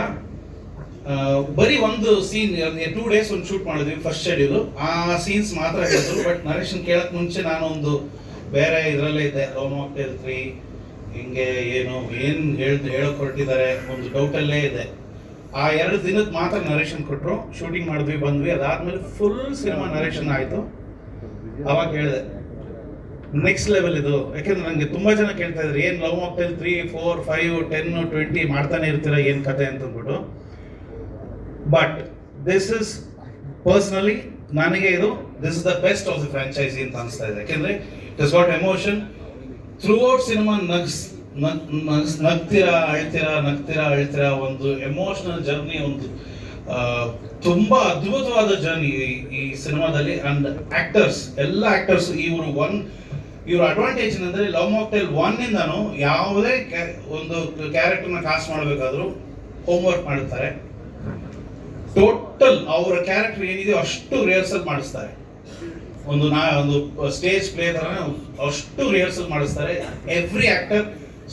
ಬರೀ ಒಂದು ಸೀನ್ 2 ಡೇಸ್ ಒಂದು ಶೂಟ್ ಮಾಡಿದ್ವಿ ಫಸ್ಟ್ ಶೆಡ್ಯೂಲ್. ಆ ಸೀನ್ಸ್ ಮಾತ್ರ ಹೇಳಿದ್ರು. ಬಟ್ ನರೇಶನ್ ಕೇಳಕ್ ಮುಂಚೆ ನಾನು ಒಂದು ಬೇರೆ ಇದರಲ್ಲೇ ಇದ್ದೆ, ಲವ್ ಮಾಕ್ಟೇಲ್ 3 ಹಿಂಗೆ ಏನು ಹೇಳಕ್ ಹೊರಟಿದ್ದಾರೆ ಒಂದು ಡೌಟಲ್ಲೇ ಇದೆ. ಆ 2 ದಿನದ ಮಾತ್ರ ನರೇಶನ್ ಕೊಟ್ಟರು, ಶೂಟಿಂಗ್ ಮಾಡಿದ್ವಿ, ಬಂದ್ವಿ. ಅದಾದ್ಮೇಲೆ ಫುಲ್ ಸಿನಿಮಾ ನರೇಶನ್ ಆಯಿತು. ಅವಾಗ ಹೇಳಿದೆ ನೆಕ್ಸ್ಟ್ ಲೆವೆಲ್ ಇದು. ಯಾಕೆಂದ್ರೆ ನನಗೆ ತುಂಬಾ ಜನ ಕೇಳ್ತಾ ಇದ್ರು, ಏನು ಲವ್ ಮಾಕ್ಟೇಲ್ 3, 4, 5, 10, 20 ಮಾಡ್ತಾನೆ ಇರ್ತೀರ, ಏನು ಕತೆ ಅಂತಂದ್ಬಿಟ್ಟು. ಬಟ್ ದಿಸ್ ಇಸ್ ಪರ್ಸನಲಿ ನನಗೆ this is the best of the franchise ಅಂತ ಅನಿಸ್ತಾ ಇದೆ. ಯಾಕೆಂದ್ರೆ it is what emotion throughout cinema. ನಗ್ತೀರಾ ಅಳ್ತೀರಾ ಒಂದು ಎಮೋಷನಲ್ ಜರ್ನಿ, ಒಂದು ತುಂಬಾ ಅದ್ಭುತವಾದ ಜರ್ನಿ ಈ ಸಿನಿಮಾದಲ್ಲಿ. ಅಂಡ್ ಆಕ್ಟರ್ಸ್, ಎಲ್ಲ ಆಕ್ಟರ್ಸ್ ಇವ್ರ ಅಡ್ವಾಂಟೇಜ್ ಏನಂದ್ರೆ ಲವ್ ಮಾಕ್ಟೇಲ್ 1 ಇಂದಾನು ಯಾವುದೇ ಒಂದು ಕ್ಯಾರೆಕ್ಟರ್ನ ಕಾಸ್ಟ್ ಮಾಡಬೇಕಾದ್ರೂ ಹೋಮ್ವರ್ಕ್ ಮಾಡುತ್ತಾರೆ. ಟೋಟಲ್ ಅವರ ಕ್ಯಾರೆಕ್ಟರ್ ಏನಿದೆಯೋ ಅಷ್ಟು ರಿಹರ್ಸಲ್ ಮಾಡಿಸ್ತಾರೆ. ಒಂದು ಸ್ಟೇಜ್ ಪ್ಲೇ ತರ ಅಷ್ಟು ರಿಹರ್ಸಲ್ ಮಾಡಿಸ್ತಾರೆ. ಎವ್ರಿ ಆಕ್ಟರ್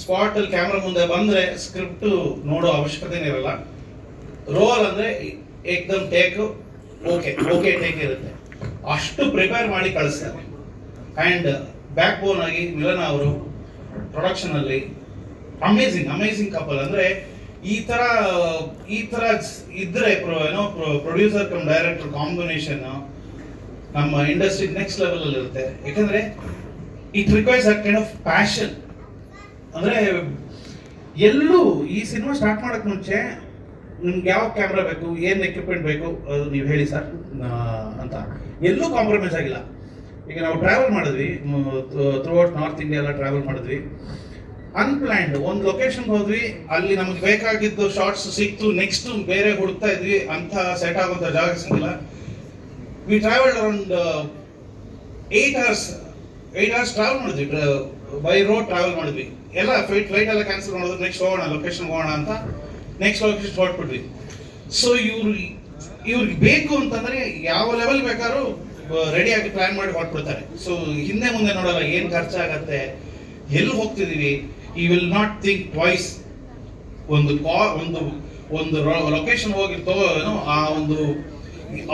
ಸ್ಪಾಟ್ ಅಲ್ಲಿ ಕ್ಯಾಮ್ರಾ ಮುಂದೆ ಬಂದ್ರೆ ಸ್ಕ್ರಿಪ್ಟ್ ನೋಡೋ ಅವಶ್ಯಕತೆನೇ ಇರಲ್ಲ. ರೋಲ್ ಅಂದ್ರೆ ಏಕ್ದಮ್ ಟೇಕ್ ಓಕೆ ಟೇಕ್ ಇರುತ್ತೆ, ಅಷ್ಟು ಪ್ರಿಪೇರ್ ಮಾಡಿ ಕಳಿಸ್ತಾರೆ. ಅಂಡ್ ಬ್ಯಾಕ್ ಬೋನ್ ಆಗಿ ಮಿಲನ ಅವರು ಪ್ರೊಡಕ್ಷನ್ ಅಲ್ಲಿ ಅಮೇಝಿಂಗ್ ಕಪಲ್. ಅಂದ್ರೆ ಈ ತರ ಇದ್ರೆ ಪ್ರೊಡ್ಯೂಸರ್ ಕಮ್ ಡೈರೆಕ್ಟರ್ ಕಾಂಬಿನೇಷನ್ ನಮ್ಮ ಇಂಡಸ್ಟ್ರಿ ನೆಕ್ಸ್ಟ್ ಲೆವೆಲ್ ಅಲ್ಲಿ ಇರುತ್ತೆ. ಯಾಕಂದ್ರೆ it requires a kind of passion. ಅಂದ್ರೆ ಎಲ್ಲೂ ಈ ಸಿನಿಮಾ ಸ್ಟಾರ್ಟ್ ಮಾಡಕ್ ಮುಂಚೆ ನಿಮ್ಗೆ ಯಾವ ಕ್ಯಾಮ್ರಾ ಬೇಕು, ಏನ್ ಎಕ್ವಿಪ್ಮೆಂಟ್ ಬೇಕು, ಅದು ನೀವು ಹೇಳಿ ಸರ್ ಅಂತ ಎಲ್ಲೂ ಕಾಂಪ್ರಮೈಸ್ ಆಗಿಲ್ಲ. ಈಗ ನಾವು ಟ್ರಾವೆಲ್ ಮಾಡಿದ್ವಿ, ಥ್ರೂ ಔಟ್ ನಾರ್ತ್ ಇಂಡಿಯಾ ಎಲ್ಲ ಟ್ರಾವೆಲ್ ಮಾಡಿದ್ವಿ. ಅನ್ಪ್ಲಾನ್ಡ್ ಒಂದು ಲೊಕೇಶನ್ ಹೋದ್ವಿ, ಅಲ್ಲಿ ನಮ್ಗೆ ಬೇಕಾಗಿದ್ದು ಶಾರ್ಟ್ಸ್ ಸಿಕ್ತು, ನೆಕ್ಸ್ಟ್ ಬೇರೆ ಹುಡುಕ್ತಾ ಇದ್ವಿ, ಅಂತ ಸೆಟ್ ಆಗುವಂತ ಜಾಗ ಸಿಗಲ್ಲ. We travelled around 8 hours travel ಮಾಡಿದ್ವಿ, ಬೈ ರೋಡ್ ಟ್ರಾವೆಲ್ ಮಾಡಿದ್ವಿ. ಎಲ್ಲ ಫ್ಲೈಟ್ ಎಲ್ಲ ಕ್ಯಾನ್ಸಲ್ ಮಾಡಿದ್ರು, ನೆಕ್ಸ್ಟ್ ಹೋಗೋಣ ಲೊಕೇಶನ್ ಹೋಗೋಣ ಅಂತ ನೆಕ್ಸ್ಟ್ ಲೊಕೇಶನ್ ಹೊರಟ್ಬಿಟ್ವಿ. ಸೊ ಇವ್ರಿಗೆ ಬೇಕು ಅಂತಂದ್ರೆ ಯಾವ ಲೆವೆಲ್ ಬೇಕಾದ್ರೂ ರೆಡಿಯಾಗಿ ಪ್ಲಾನ್ ಮಾಡಿ ಹೊರಟ್ಬಿಡ್ತಾರೆ. ಸೊ ಹಿಂದೆ ಮುಂದೆ ನೋಡಲ್ಲ, ಏನು ಖರ್ಚಾಗತ್ತೆ, ಎಲ್ಲಿ ಹೋಗ್ತಿದೀವಿ, he will not think twice. ಒಂದು ಲೊಕೇಶನ್ ಹೋಗಿರ್ತೋ ಆ ಒಂದು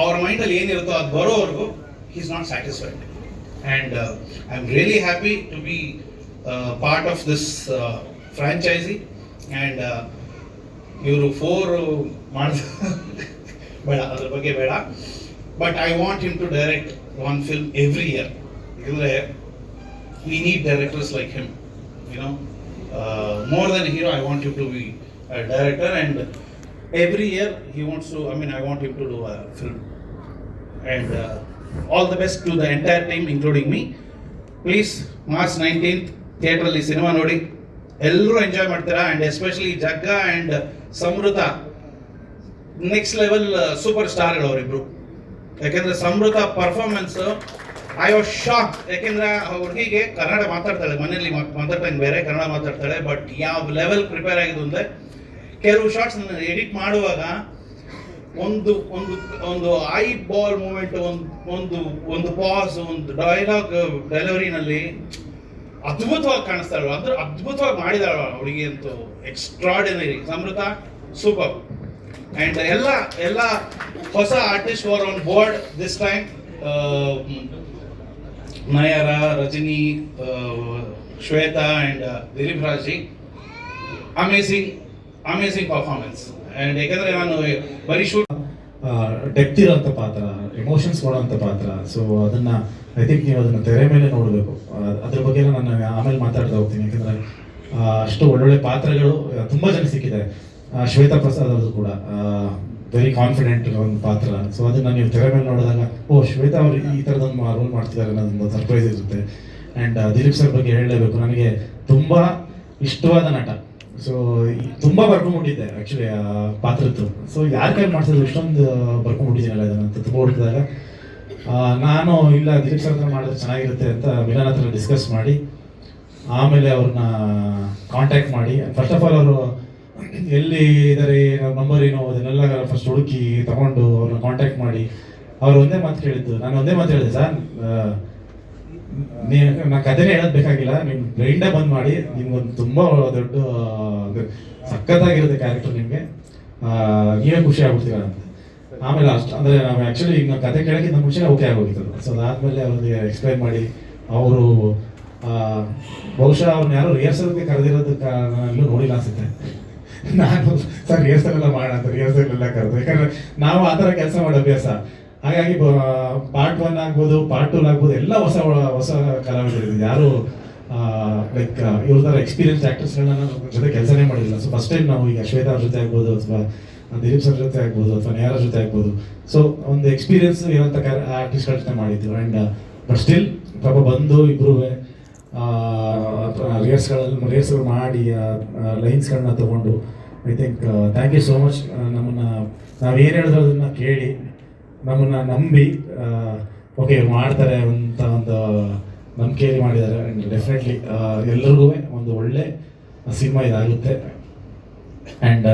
ಅವ್ರ ಮೈಂಡಲ್ಲಿ ಏನಿರುತ್ತೋ ಅದು ಬರೋವರೆಗೂ he is not satisfied. And I am really happy to be part of this franchise. And ಇವರು 4 ಮಾಡಿದ ಬೇಡ, ಅದ್ರ ಬಗ್ಗೆ ಬೇಡ. But I want him to direct 1 film every year. ಯಾಕಂದರೆ we need directors like him, more than a hero. I want him to be a director, and every year he wants to, I want him to do a film. And all the best to the entire team including me. Please, March 19th theatre ಅಲ್ಲಿ cinema ನೋಡಿ, ಎಲ್ಲರೂ enjoy ಮಾಡ್ತೀರಾ. And especially Jagga and Samrutha next level super ಸ್ಟಾರ್ಗಳು ಅವರಿಬ್ರು. ಯಾಕೆಂದ್ರೆ Samrutha performance I was shock. ಯಾಕೆಂದ್ರೆ ಹುಡುಗಿಗೆ ಕನ್ನಡ ಮಾತಾಡ್ತಾಳೆ, ಮನೆಯಲ್ಲಿ ಮಾತಾಡ್ತಾನೆ, ಬೇರೆ ಕನ್ನಡ ಮಾತಾಡ್ತಾಳೆ. ಬಟ್ ಯಾವ ಲೆವೆಲ್ ಪ್ರಿಪೇರ್ ಆಗಿದ್ದು ಅಂದ್ರೆ ಕೆಲವು ಶಾರ್ಟ್ಸ್ ಎಡಿಟ್ ಮಾಡುವಾಗ ಒಂದು ಐ ಬಾಲ್ ಮೂಮೆಂಟ್, ಒಂದು ಪಾಸ್, ಒಂದು ಡೈಲಾಗ್ ಡೆಲಿವರಿನಲ್ಲಿ ಅದ್ಭುತವಾಗಿ ಕಾಣಿಸ್ತಾಳು. ಅಂದ್ರೆ ಅದ್ಭುತವಾಗಿ ಮಾಡಿದಾಳ ಹುಡುಗಿ ಅಂತೂ, ಎಕ್ಸ್ಟ್ರಾರ್ಡಿನರಿ. ಸಮೃತ ಸೂಪರ್. ಅಂಡ್ ಎಲ್ಲ ಹೊಸ artist were on board this time. Nayara, Rajani, Shweta and Dilip Raj, amazing performance. And ಯಾಕಂದ್ರೆ ನಾನು ಬರೀ ಶೂಟ್ ಡೆಪ್ತ್ ಇರೋಂಥ ಪಾತ್ರ, ಎಮೋಷನ್ಸ್ ಕೊಡೋಂಥ ಪಾತ್ರ. ಸೊ ಅದನ್ನ ಐ ಥಿಂಕ್ ನೀವು ಅದನ್ನ ತೆರೆ ಮೇಲೆ ನೋಡಬೇಕು. ಅದ್ರ ಬಗ್ಗೆ ನಾನು ಆಮೇಲೆ ಮಾತಾಡ್ತಾ ಹೋಗ್ತೀನಿ. ಯಾಕಂದ್ರೆ ಅಷ್ಟು ಒಳ್ಳೊಳ್ಳೆ ಪಾತ್ರಗಳು ತುಂಬ ಜನ ಸಿಕ್ಕಿದ್ದಾರೆ. ಶ್ವೇತಾ ಪ್ರಸಾದ್ ಅವ್ರದ್ದು ಕೂಡ ವೆರಿ ಕಾನ್ಫಿಡೆಂಟ್ ಒಂದು ಪಾತ್ರ. ಸೊ ಅದನ್ನ ನೀವು ತೆರೆ ಮೇಲೆ ನೋಡಿದಾಗ ಶ್ವೇತಾ ಅವರು ಈ ಥರದೊಂದು ರೋಲ್ ಮಾಡ್ತಿದ್ದಾರೆ ಅನ್ನೋದೊಂದು ಸರ್ಪ್ರೈಸ್ ಇರುತ್ತೆ. ಆ್ಯಂಡ್ ದಿಲೀಪ್ ಸರ್ ಬಗ್ಗೆ ಹೇಳಲೇಬೇಕು, ನನಗೆ ತುಂಬ ಇಷ್ಟವಾದ ನಟ. ಸೊ ತುಂಬ ಬರ್ಕೊಂಡ್ಬಿಟ್ಟಿದ್ದೆ ಆ್ಯಕ್ಚುಲಿ ಆ ಪಾತ್ರದ್ದು. ಸೊ ಯಾರ ಕೈ ಮಾಡ್ತಿದ್ರು ಇಷ್ಟೊಂದು ಬರ್ಕೊಂಡ್ಬಿಟ್ಟಿದ್ದೀನಲ್ಲ ಇದನ್ನು ಅಂತ ತುಂಬ ಹುಡುಕಿದಾಗ ನಾನು ಇಲ್ಲ ದಿಲೀಪ್ ಸರ್ ಹತ್ರ ಮಾಡಿದ್ರೆ ಚೆನ್ನಾಗಿರುತ್ತೆ ಅಂತ ಮಿಲನ್ ಹತ್ರ ಡಿಸ್ಕಸ್ ಮಾಡಿ ಆಮೇಲೆ ಅವ್ರನ್ನ ಕಾಂಟ್ಯಾಕ್ಟ್ ಮಾಡಿ, ಫಸ್ಟ್ ಆಫ್ ಆಲ್ ಅವರು ಎಲ್ಲಿ ಇದ್ದಾರೆ, ನಂಬರ್ ಏನು, ಅದನ್ನೆಲ್ಲ ಫಸ್ಟ್ ಹುಡುಕಿ ತಗೊಂಡು ಅವ್ರನ್ನ ಕಾಂಟ್ಯಾಕ್ಟ್ ಮಾಡಿ ಅವ್ರು ಒಂದೇ ಮಾತು ಕೇಳಿದ್ದು. ನಾನು ಒಂದೇ ಮಾತು ಹೇಳಿದೆ, ಸರ್ ನಾ ಕಥೆನೇ ಹೇಳೋದು ಬೇಕಾಗಿಲ್ಲ, ನಿಮ್ಮ ಬ್ರೈಂಡೇ ಬಂದ್ ಮಾಡಿ, ನಿಮ್ಗೊಂದು ತುಂಬ ದೊಡ್ಡ ಸಖತ್ತಾಗಿರುತ್ತೆ ಕ್ಯಾರೆಕ್ಟರ್ ನಿಮಗೆ. ನೀವೇ ಖುಷಿ ಆಗ್ಬಿಡ್ತೀರಾ ಅಂತ. ಆಮೇಲೆ ಅಷ್ಟು ಅಂದರೆ ನಾವು ಆ್ಯಕ್ಚುಲಿ ಈಗ ಕತೆ ಕೇಳೋಕ್ಕಿಂತ ಮುಂಚೆ ಓಕೆ ಆಗೋಗಿತ್ತು. ಸೊ ಅದಾದಮೇಲೆ ಅವ್ರಿಗೆ ಎಕ್ಸ್ಪ್ಲೈನ್ ಮಾಡಿ ಅವರು ಬಹುಶಃ ಅವ್ರನ್ನ ಯಾರು ರಿಹರ್ಸಲ್ಗೆ ಕರೆದಿರೋದಕ್ಕೆ ನಾನು ಎಲ್ಲೂ ನೋಡಿಲ್ಲ ಅನ್ಸುತ್ತೆ. ನಾನು ಸರ್ ರಿಹರ್ಸಲ್ ಎಲ್ಲ ಮಾಡೋಣ ಅಂತ ರಿಹರ್ಸಲ್ ಎಲ್ಲ ಕರೆದು, ಯಾಕಂದರೆ ನಾವು ಆ ಥರ ಕೆಲಸ ಮಾಡೋ ಅಭ್ಯಾಸ. ಹಾಗಾಗಿ ಪಾರ್ಟ್ 1 ಆಗ್ಬೋದು, ಪಾರ್ಟ್ 2 ಆಗ್ಬೋದು, ಎಲ್ಲ ಹೊಸ ಹೊಸ ಕಲಾವಿದರು ಯಾರು ಲೈಕ್ ಇವ್ರ ಥರ ಎಕ್ಸ್ಪೀರಿಯನ್ಸ್ ಆ್ಯಕ್ಟರ್ಸ್ಗಳನ್ನ ನಮ್ಮ ಜೊತೆ ಕೆಲಸನೇ ಮಾಡಿಲ್ಲ. ಸೊ ಫಸ್ಟ್ ಟೈಮ್ ನಾವು ಈಗ ಶ್ವೇತಾ ಅವ್ರ ಜೊತೆ ಆಗ್ಬೋದು, ಅಥವಾ ದಿಲೀಪ್ ಸರ್ ಜೊತೆ ಆಗ್ಬೋದು, ಅಥವಾ ನೇರ ಜೊತೆ ಆಗ್ಬೋದು, ಸೊ ಒಂದು ಎಕ್ಸ್ಪೀರಿಯನ್ಸ್ ಇರೋಂಥ ಆರ್ಟಿಸ್ಟ್ಗಳ ಜೊತೆ ಮಾಡಿದ್ವಿ. ಆ್ಯಂಡ್ ಬಟ್ ಸ್ಟಿಲ್ ಪಾಪ ಬಂದು ಇಬ್ಬರು ರಿಹರ್ಸಲ್ ಮಾಡಿ ಲೈನ್ಸ್ಗಳನ್ನ ತೊಗೊಂಡು, I think thank you so much. ನಮ್ಮನ್ನು ನಾವು ಏನು ಹೇಳಿದ್ರು ಅದನ್ನು ಕೇಳಿ ನಮ್ಮನ್ನು ನಂಬಿ ಓಕೆ ಇವ್ರು ಮಾಡ್ತಾರೆ ಅಂತ ಒಂದು ನಂಬಿಕೆಯಲ್ಲಿ ಮಾಡಿದ್ದಾರೆ. ಆ್ಯಂಡ್ ಡೆಫಿನೆಟ್ಲಿ ಎಲ್ರಿಗೂ ಒಂದು ಒಳ್ಳೆ ಸಿನಿಮಾ ಇದಾಗುತ್ತೆ. ಆ್ಯಂಡ್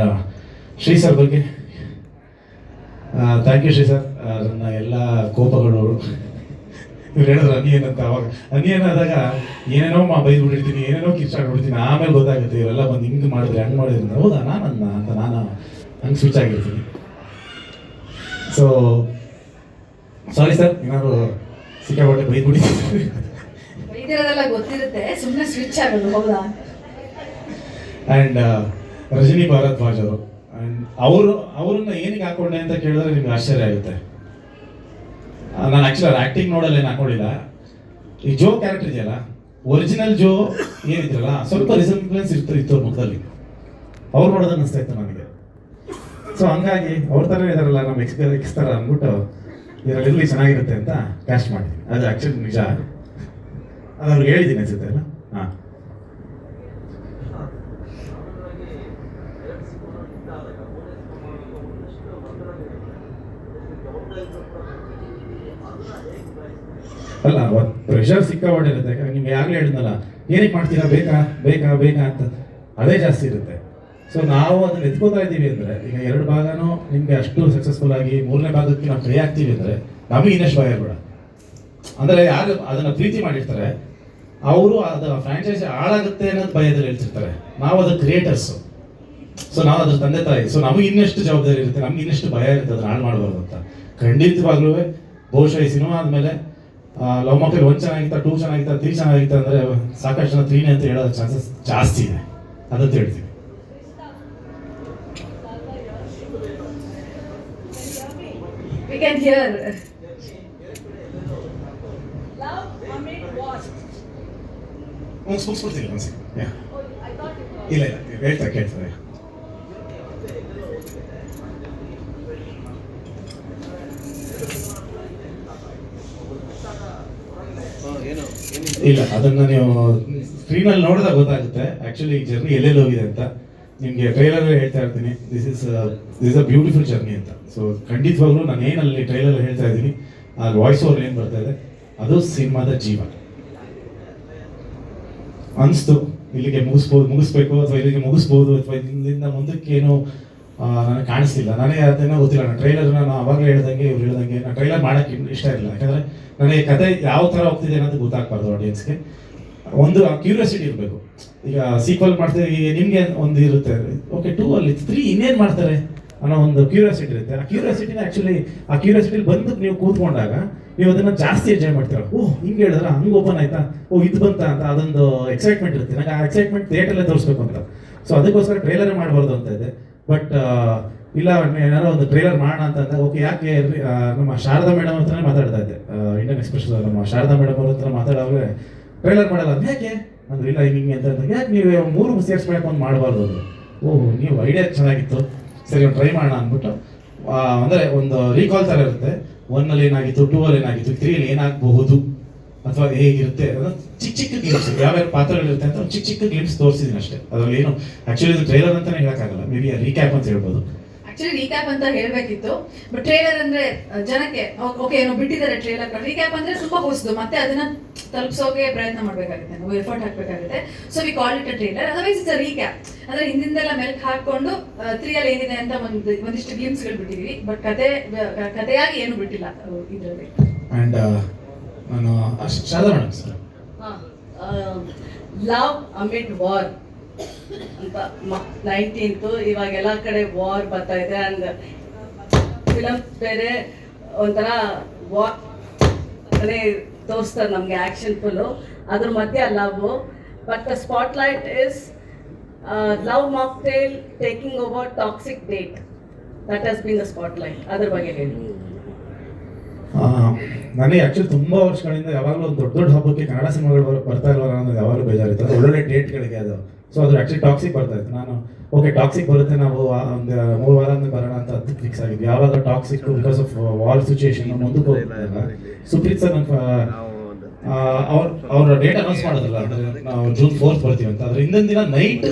ಶ್ರೀ ಸರ್ ಬಗ್ಗೆ ಥ್ಯಾಂಕ್ ಯು ಶ್ರೀ ಸರ್. ನನ್ನ ಎಲ್ಲ ಕೋಪಗಳು ಇವ್ರು ಹೇಳಿದ್ರು ಅನಿಯನ್ ಅಂತ, ಅವಾಗ ಅನಿಯನ್ ಆದಾಗ ಏನೇನೋ ಬೈದು ಬಿಟ್ಟಿರ್ತೀನಿ, ಏನೇನೋ ಕಿರ್ಚಾಡ್ಬಿಡ್ತೀನಿ. ಆಮೇಲೆ ಗೊತ್ತಾಗುತ್ತೆ ಇವರೆಲ್ಲ ಬಂದು ಹಿಂಗೆ ಮಾಡಿದ್ರೆ ಹಂಗೆ ಮಾಡಿದ್ರೆ ಹೌದಾ ನಾನನ್ನ ಅಂತ ನಾನು ಹಂಗೆ ಸ್ವಿಚ್ ಆಗಿರ್ತೀನಿ. ಸೊ ಸಾರಿ ಸರ್, ಏನಾದ್ರು ಸಿಕ್ಕಾಪಟ್ಟೆ ಬೈದ್ಬಿಟ್ಟಿದ್ದೀನಿ. ಬೈದಿರೋದೆಲ್ಲ ಗೊತ್ತಿರುತ್ತೆ, ಸುಮ್ಮನೆ ಸ್ವಿಚ್ ಆಗೋದು ಹೌದಾ. ಆ್ಯಂಡ್ ರಜನಿ ಭಾರದ್ವಾಜ್ ಅವರು, ಆ್ಯಂಡ್ ಅವ್ರನ್ನ ಏನಕ್ಕೆ ಹಾಕೊಂಡೆ ಅಂತ ಕೇಳಿದ್ರೆ ನಿಮ್ಗೆ ಆಶ್ಚರ್ಯ ಆಗುತ್ತೆ. ನಾನು ಆ್ಯಕ್ಚುಲಿ ಅವ್ರ ಆ್ಯಕ್ಟಿಂಗ್ ನೋಡಲ್ಲ ಏನು ಹಾಕೊಂಡಿಲ್ಲ. ಈ ಜೋ ಕ್ಯಾರೆಕ್ಟರ್ ಇದೆಯಲ್ಲ, ಒರಿಜಿನಲ್ ಜೋ ಏನಿದ್ರಲ್ಲ ಸ್ವಲ್ಪ ರಿಸೆಂಬ್ಲೆನ್ಸ್ ಇತ್ತು ಅವ್ರ ಮುಖದಲ್ಲಿ. ಅವ್ರು ನೋಡೋದು ಅನ್ನಿಸ್ತಾ ಇತ್ತು ನನಗೆ. ಸೊ ಹಂಗಾಗಿ ಅವ್ರ ಥರ ಇದಾರಲ್ಲ ನಮ್ಮ ಎಕ್ಸ್ ಥರ ಅಂದ್ಬಿಟ್ಟು ಇದರಲ್ಲಿ ಚೆನ್ನಾಗಿರುತ್ತೆ ಅಂತ ಕ್ಯಾಸ್ಟ್ ಮಾಡಿದ್ದೀನಿ. ಅದು ಆ್ಯಕ್ಚುಲಿ ನಿಜ, ಅದು ಅವ್ರಿಗೆ ಹೇಳಿದ್ದೀನಿ ಅನ್ಸುತ್ತೆ ಅಲ್ಲ. ಹಾಂ, ಅಲ್ಲ ಪ್ರೆಷರ್ ಸಿಕ್ಕಾಪಟ್ಟೆ ಇರುತ್ತೆ. ಯಾಕಂದ್ರೆ ನಿಮ್ಗೆ ಆಗಲೇ ಹೇಳಿದ್ನಲ್ಲ, ಏನಕ್ಕೆ ಮಾಡ್ತೀರಾ, ಬೇಕಾ ಬೇಕಾ ಬೇಕಾ ಅಂತ ಅದೇ ಜಾಸ್ತಿ ಇರುತ್ತೆ. ಸೊ ನಾವು ಅದನ್ನ ಎತ್ಕೋತಾ ಇದ್ದೀವಿ ಅಂದರೆ, ಈಗ 2 ಭಾಗನೂ ನಿಮಗೆ ಅಷ್ಟು ಸಕ್ಸಸ್ಫುಲ್ ಆಗಿ 3ನೇ ಭಾಗಕ್ಕೆ ನಾವು ಕೈ ಹಾಕ್ತೀವಿ ಅಂದರೆ ನಮಗೆ ಇನ್ನಷ್ಟು ಭಯ ಬೇಡ. ಅಂದರೆ ಯಾರು ಅದನ್ನು ಪ್ರೀತಿ ಮಾಡಿರ್ತಾರೆ ಅವರು ಅದು ಫ್ರಾಂಚೈಸಿ ಹಾಳಾಗುತ್ತೆ ಅನ್ನೋದು ಭಯದಲ್ಲಿ ಹೇಳ್ತಿರ್ತಾರೆ. ನಾವು ಅದು ಕ್ರಿಯೇಟರ್ಸು, ಸೊ ನಾವು ಅದ್ರ ತಂದೆ ತಾಯಿ. ಸೊ ನಮಗೆ ಇನ್ನಷ್ಟು ಜವಾಬ್ದಾರಿ ಇರುತ್ತೆ, ನಮ್ಗೆ ಇನ್ನಷ್ಟು ಭಯ ಇರುತ್ತೆ ಅದನ್ನ ಹಾಳು ಮಾಡಬಾರ್ದು ಅಂತ. ಖಂಡಿತವಾಗ್ಲೂ ಬಹುಶಃ ಈ ಸಿನಿಮಾ ಆದಮೇಲೆ ಲವ್ ಮಾಕ್ಟೇಲ್ 1 ಚೆನ್ನಾಗಿತ್ತ, 2 ಚೆನ್ನಾಗಿತ್ತ, 3 ಚೆನ್ನಾಗಿತ್ತ ಅಂದರೆ ಸಾಕಷ್ಟು ಜನ 3ನೇ ಅಂತ ಹೇಳೋದು ಚಾನ್ಸಸ್ ಜಾಸ್ತಿ ಇದೆ. ಅದಂತ ಹೇಳ್ತೀವಿ. We can hear. ಮುಗಿಸ್ಬಿಡ್ತೀನಿ ಒಂದ್ಸಿ. ಇಲ್ಲ ಕೇಳ್ತಾರೆ. ಇಲ್ಲ, ಅದನ್ನ ನೀವು ಸ್ಕ್ರೀನಲ್ಲಿ ನೋಡಿದಾಗ ಗೊತ್ತಾಗುತ್ತೆ ಆ್ಯಕ್ಚುಲಿ ಈ ಜರ್ನಿ ಎಲ್ಲೆಲ್ಲಿ ಹೋಗಿದೆ ಅಂತ. ನಿಮಗೆ ಟ್ರೈಲರ್ ಹೇಳ್ತಾ ಇರ್ತೀನಿ, this is a beautiful journey ಅಂತ. ಸೊ ಖಂಡಿತವಾಗ್ಲೂ ನಾನು ಏನಲ್ಲಿ ಟ್ರೈಲರ್ ಹೇಳ್ತಾ ಇದ್ದೀನಿ, ಆ ವಾಯ್ಸ್ ಓವರ್ ಏನು ಬರ್ತಾ ಇದೆ ಅದು ಸಿನಿಮಾದ ಜೀವ ಅನಿಸ್ತು. ಇಲ್ಲಿಗೆ ಮುಗಿಸ್ಬೇಕು ಅಥವಾ ಇಲ್ಲಿಗೆ ಮುಗಿಸ್ಬೋದು ಅಥವಾ ಇಲ್ಲಿಂದ ಮುಂದಕ್ಕೆ ಏನು ನನಗೆ ಕಾಣಿಸ್ತಿಲ್ಲ. ನನಗೆ ಅದೇನೋ ಗೊತ್ತಿಲ್ಲ. ನಾನು ಟ್ರೈಲರ್ ನಾನು ಅವಾಗಲೇ ಹೇಳ್ದಂಗೆ ಇವ್ರು ಹೇಳ್ದಂಗೆ ನಾನು ಟ್ರೈಲರ್ ಮಾಡೋಕ್ಕೆ ಇಷ್ಟ ಇರಲಿಲ್ಲ. ಯಾಕಂದರೆ ನನಗೆ ಕತೆ ಯಾವ ಥರ ಹೋಗ್ತಿದೆ ಅನ್ನೋದು ಗೊತ್ತಾಗಬಾರ್ದು ಆಡಿಯನ್ಸ್ಗೆ. ಒಂದು ಕ್ಯೂರಿಯಾಸಿಟಿ ಇರಬೇಕು. ಈಗ ಸೀಕ್ವಲ್ ಮಾಡ್ತೀವಿ, ನಿಮಗೆ ಒಂದು ಇರುತ್ತೆ, ಓಕೆ 2 ಅಲ್ಲಿ 3 ಇನ್ನೇನು ಮಾಡ್ತಾರೆ ಅನ್ನೋ ಒಂದು ಕ್ಯೂರಿಯಾಸಿಟಿ ಇರುತ್ತೆ. ಆ ಕ್ಯೂರಿಯಾಸಿಟಿನ ಆ್ಯಕ್ಚುಲಿ ಆ ಕ್ಯೂರಿಯಾಸಿಟಿಲಿ ಬಂದು ನೀವು ಕೂತ್ಕೊಂಡಾಗ ನೀವು ಅದನ್ನು ಜಾಸ್ತಿ ಎಂಜಾಯ್ ಮಾಡ್ತೀರ. ಓಹ್ ಹಿಂಗೆ ಹೇಳಿದ್ರ, ಹಂಗೆ ಓಪನ್ ಆಯ್ತಾ, ಓ ಇದು ಬಂತ ಅಂತ ಅದೊಂದು ಎಕ್ಸೈಟ್ಮೆಂಟ್ ಇರುತ್ತೆ. ನನಗೆ ಆ ಎಕ್ಸೈಟ್ಮೆಂಟ್ ಥಿಯೇಟರಲ್ಲೇ ತೋರಿಸ್ಬೇಕು ಅಂತ. ಸೊ ಅದಕ್ಕೋಸ್ಕರ ಟ್ರೈಲರೇ ಮಾಡಬಾರ್ದು ಅಂತ ಇದೆ. ಬಟ್ ಇಲ್ಲ ಏನಾದ್ರು ಒಂದು ಟ್ರೈಲರ್ ಮಾಡೋಣ ಅಂತ ಅಂದಾಗ ಓಕೆ ಯಾಕೆ ನಮ್ಮ ಶಾರದಾ ಮೇಡಮ್ ಹತ್ರನೇ ಮಾತಾಡ್ತಾ ಇದ್ದೆ, ಇಂಡಿಯನ್ ಎಕ್ಸ್ಪ್ರೆಸ್ ನಮ್ಮ ಶಾರದಾ ಮೇಡಮ್ ಅವ್ರ ಹತ್ರ ಮಾತಾಡೋದ್ರೆ ಟ್ರೈಲರ್ ಮಾಡಲ್ಲ ಅಂತ ಯಾಕೆ ಅಂದ್ರೆ ಇಲ್ಲ ಹಿಂಗೆ ಅಂತ ಯಾಕೆ ನೀವು 3 ಸೇರಿಸ್ಬೇಕು ಒಂದು ಮಾಡಬಾರ್ದು ಅದು. ಓಹ್ ನೀವು ಐಡಿಯಾ ಚೆನ್ನಾಗಿತ್ತು, ಸರಿ ಒಂದು ಟ್ರೈ ಮಾಡೋಣ ಅಂದ್ಬಿಟ್ಟು ಅಂದರೆ ಒಂದು ರೀಕಾಲ್ ಥರ ಇರುತ್ತೆ. 1 ಏನಾಗಿತ್ತು, 2 ಏನಾಗಿತ್ತು, 3 ಏನಾಗಬಹುದು ಅಥವಾ ಹೇಗಿರುತ್ತೆ ಅನ್ನೋ ಚಿಕ್ಕ ಗ್ಲಿಮ್ಸ್, ಯಾವ್ಯಾವ ಪಾತ್ರಗಳಿರುತ್ತೆ ಅಂತ ಒಂದು ಚಿಕ್ಕ ಗ್ಲಿಮ್ಸ್ ತೋರಿಸಿದ್ದೀನಿ ಅಷ್ಟೇ. ಅದರಲ್ಲಿ ಏನು ಆ್ಯಕ್ಚುಲಿ ಇದು ಟ್ರೈಲರ್ ಅಂತಲೇ ಹೇಳೋಕ್ಕಾಗಲ್ಲ, ಮೇ ಬಿ ರೀಕ್ಯಾಪ್ ಅಂತ ಹೇಳ್ಬೋದು. ಆಕ್ಚುಲಿ ರೀಕ್ಯಾಪ್ ಅಂತ ಹೇಳ್ಬೇಕಿತ್ತು, ಬಟ್ ಟ್ರೇಲರ್ ಅಂದ್ರೆ ಜನಕ್ಕೆ ಓಕೆ ಏನೋ ಬಿಟ್ಟಿದ್ದಾರೆ ಟ್ರೇಲರ್. ರೀಕ್ಯಾಪ್ ಅಂದ್ರೆ ತುಂಬಾ ಹೊಸದು, ಮತ್ತೆ ಅದನ್ನ ತಲುಪಿಸೋಕೆ ಪ್ರಯತ್ನ ಮಾಡ್ಬೇಕಾಗುತ್ತೆ, ನಾವು ಎಫರ್ಟ್ ಹಾಕ್ಬೇಕಾಗುತ್ತೆ. So we call it a trailer, otherwise it's a recap. ಅಂದ್ರೆ ಹಿಂದಿಂದೆಲ್ಲ ಮೆಲ್ಕ್ ಹಾಕೊಂಡು 3 ಅಲ್ಲಿ ಏನಿದೆ ಅಂತ ಒಂದಿಷ್ಟು ಗ್ಲಿಮ್ಸ್ಗಳು ಬಿಟ್ಟಿದೀವಿ, ಬಟ್ ಕಥೆಯಾಗಿ ಏನು ಬಿಟ್ಟಿಲ್ಲ ಇದರಲ್ಲಿ. ಆ್ಯಂಡ್ ನಾನು Sharada madam sir, love amid war ಅಂತ 19th ಇವಾಗ ಎಲ್ಲ ಕಡೆ ವಾರ್ ಬರ್ತಾ ಇದೆ ಆ್ಯಂಡ್ ಫಿಲಮ್ ಬೇರೆ ಒಂಥರ ವಾರ್ ತೋರಿಸ್ತಾರೆ ನಮಗೆ ಆ್ಯಕ್ಷನ್ ಫುಲ್ಲು ಅದ್ರ ಮಧ್ಯೆ love but the spotlight is love mocktail taking over toxic date that has been the spotlight ಅದ್ರ ಬಗ್ಗೆ ಹೇಳಿ. ನನಗೆ ಆ್ಯಕ್ಚುಲಿ ತುಂಬ ವರ್ಷಗಳಿಂದ ಯಾವಾಗಲೂ ಒಂದು ದೊಡ್ಡ ದೊಡ್ಡ ಹಬ್ಬಕ್ಕೆ ಕನ್ನಡ ಸಿನಿಮಾಗಳು ಬರ್ತಾ ಇಲ್ವಲ್ಲ ಅನ್ನೋದು ಯಾವಾಗಲೂ ಬೇಜಾರಿತ್ತು. ಅದು ಒಳ್ಳೊಳ್ಳೆ ಡೇಟ್ಗಳಿಗೆ ಅದು. ಸೊ ಅದು ಆ್ಯಕ್ಚುಲಿ ಟಾಕ್ಸಿಕ್ ಬರ್ತಾ ಇತ್ತು. ನಾನು ಓಕೆ ಟಾಕ್ಸಿಕ್ ಬರುತ್ತೆ, ನಾವು ಒಂದು 3 ವಾರ ಬರೋಣ ಅಂತ ಅದಕ್ಕೆ ಫಿಕ್ಸ್ ಆಗಿದ್ವಿ. ಯಾವಾಗ toxic because of war situation ಮುಂದಕ್ಕೆ ಹೋಗ್ತಿದ್ದಾಗ ಸುಪ್ರೀತ್ ಸರ್ ಅವ್ರ ಡೇಟ್ ಅನೌನ್ಸ್ ಮಾಡೋದಲ್ಲ, ನಾವು June 4th ಬರ್ತೀವಿ ಅಂತ. ಅದ್ರ ಹಿಂದಿನ ದಿನ ನೈಟ್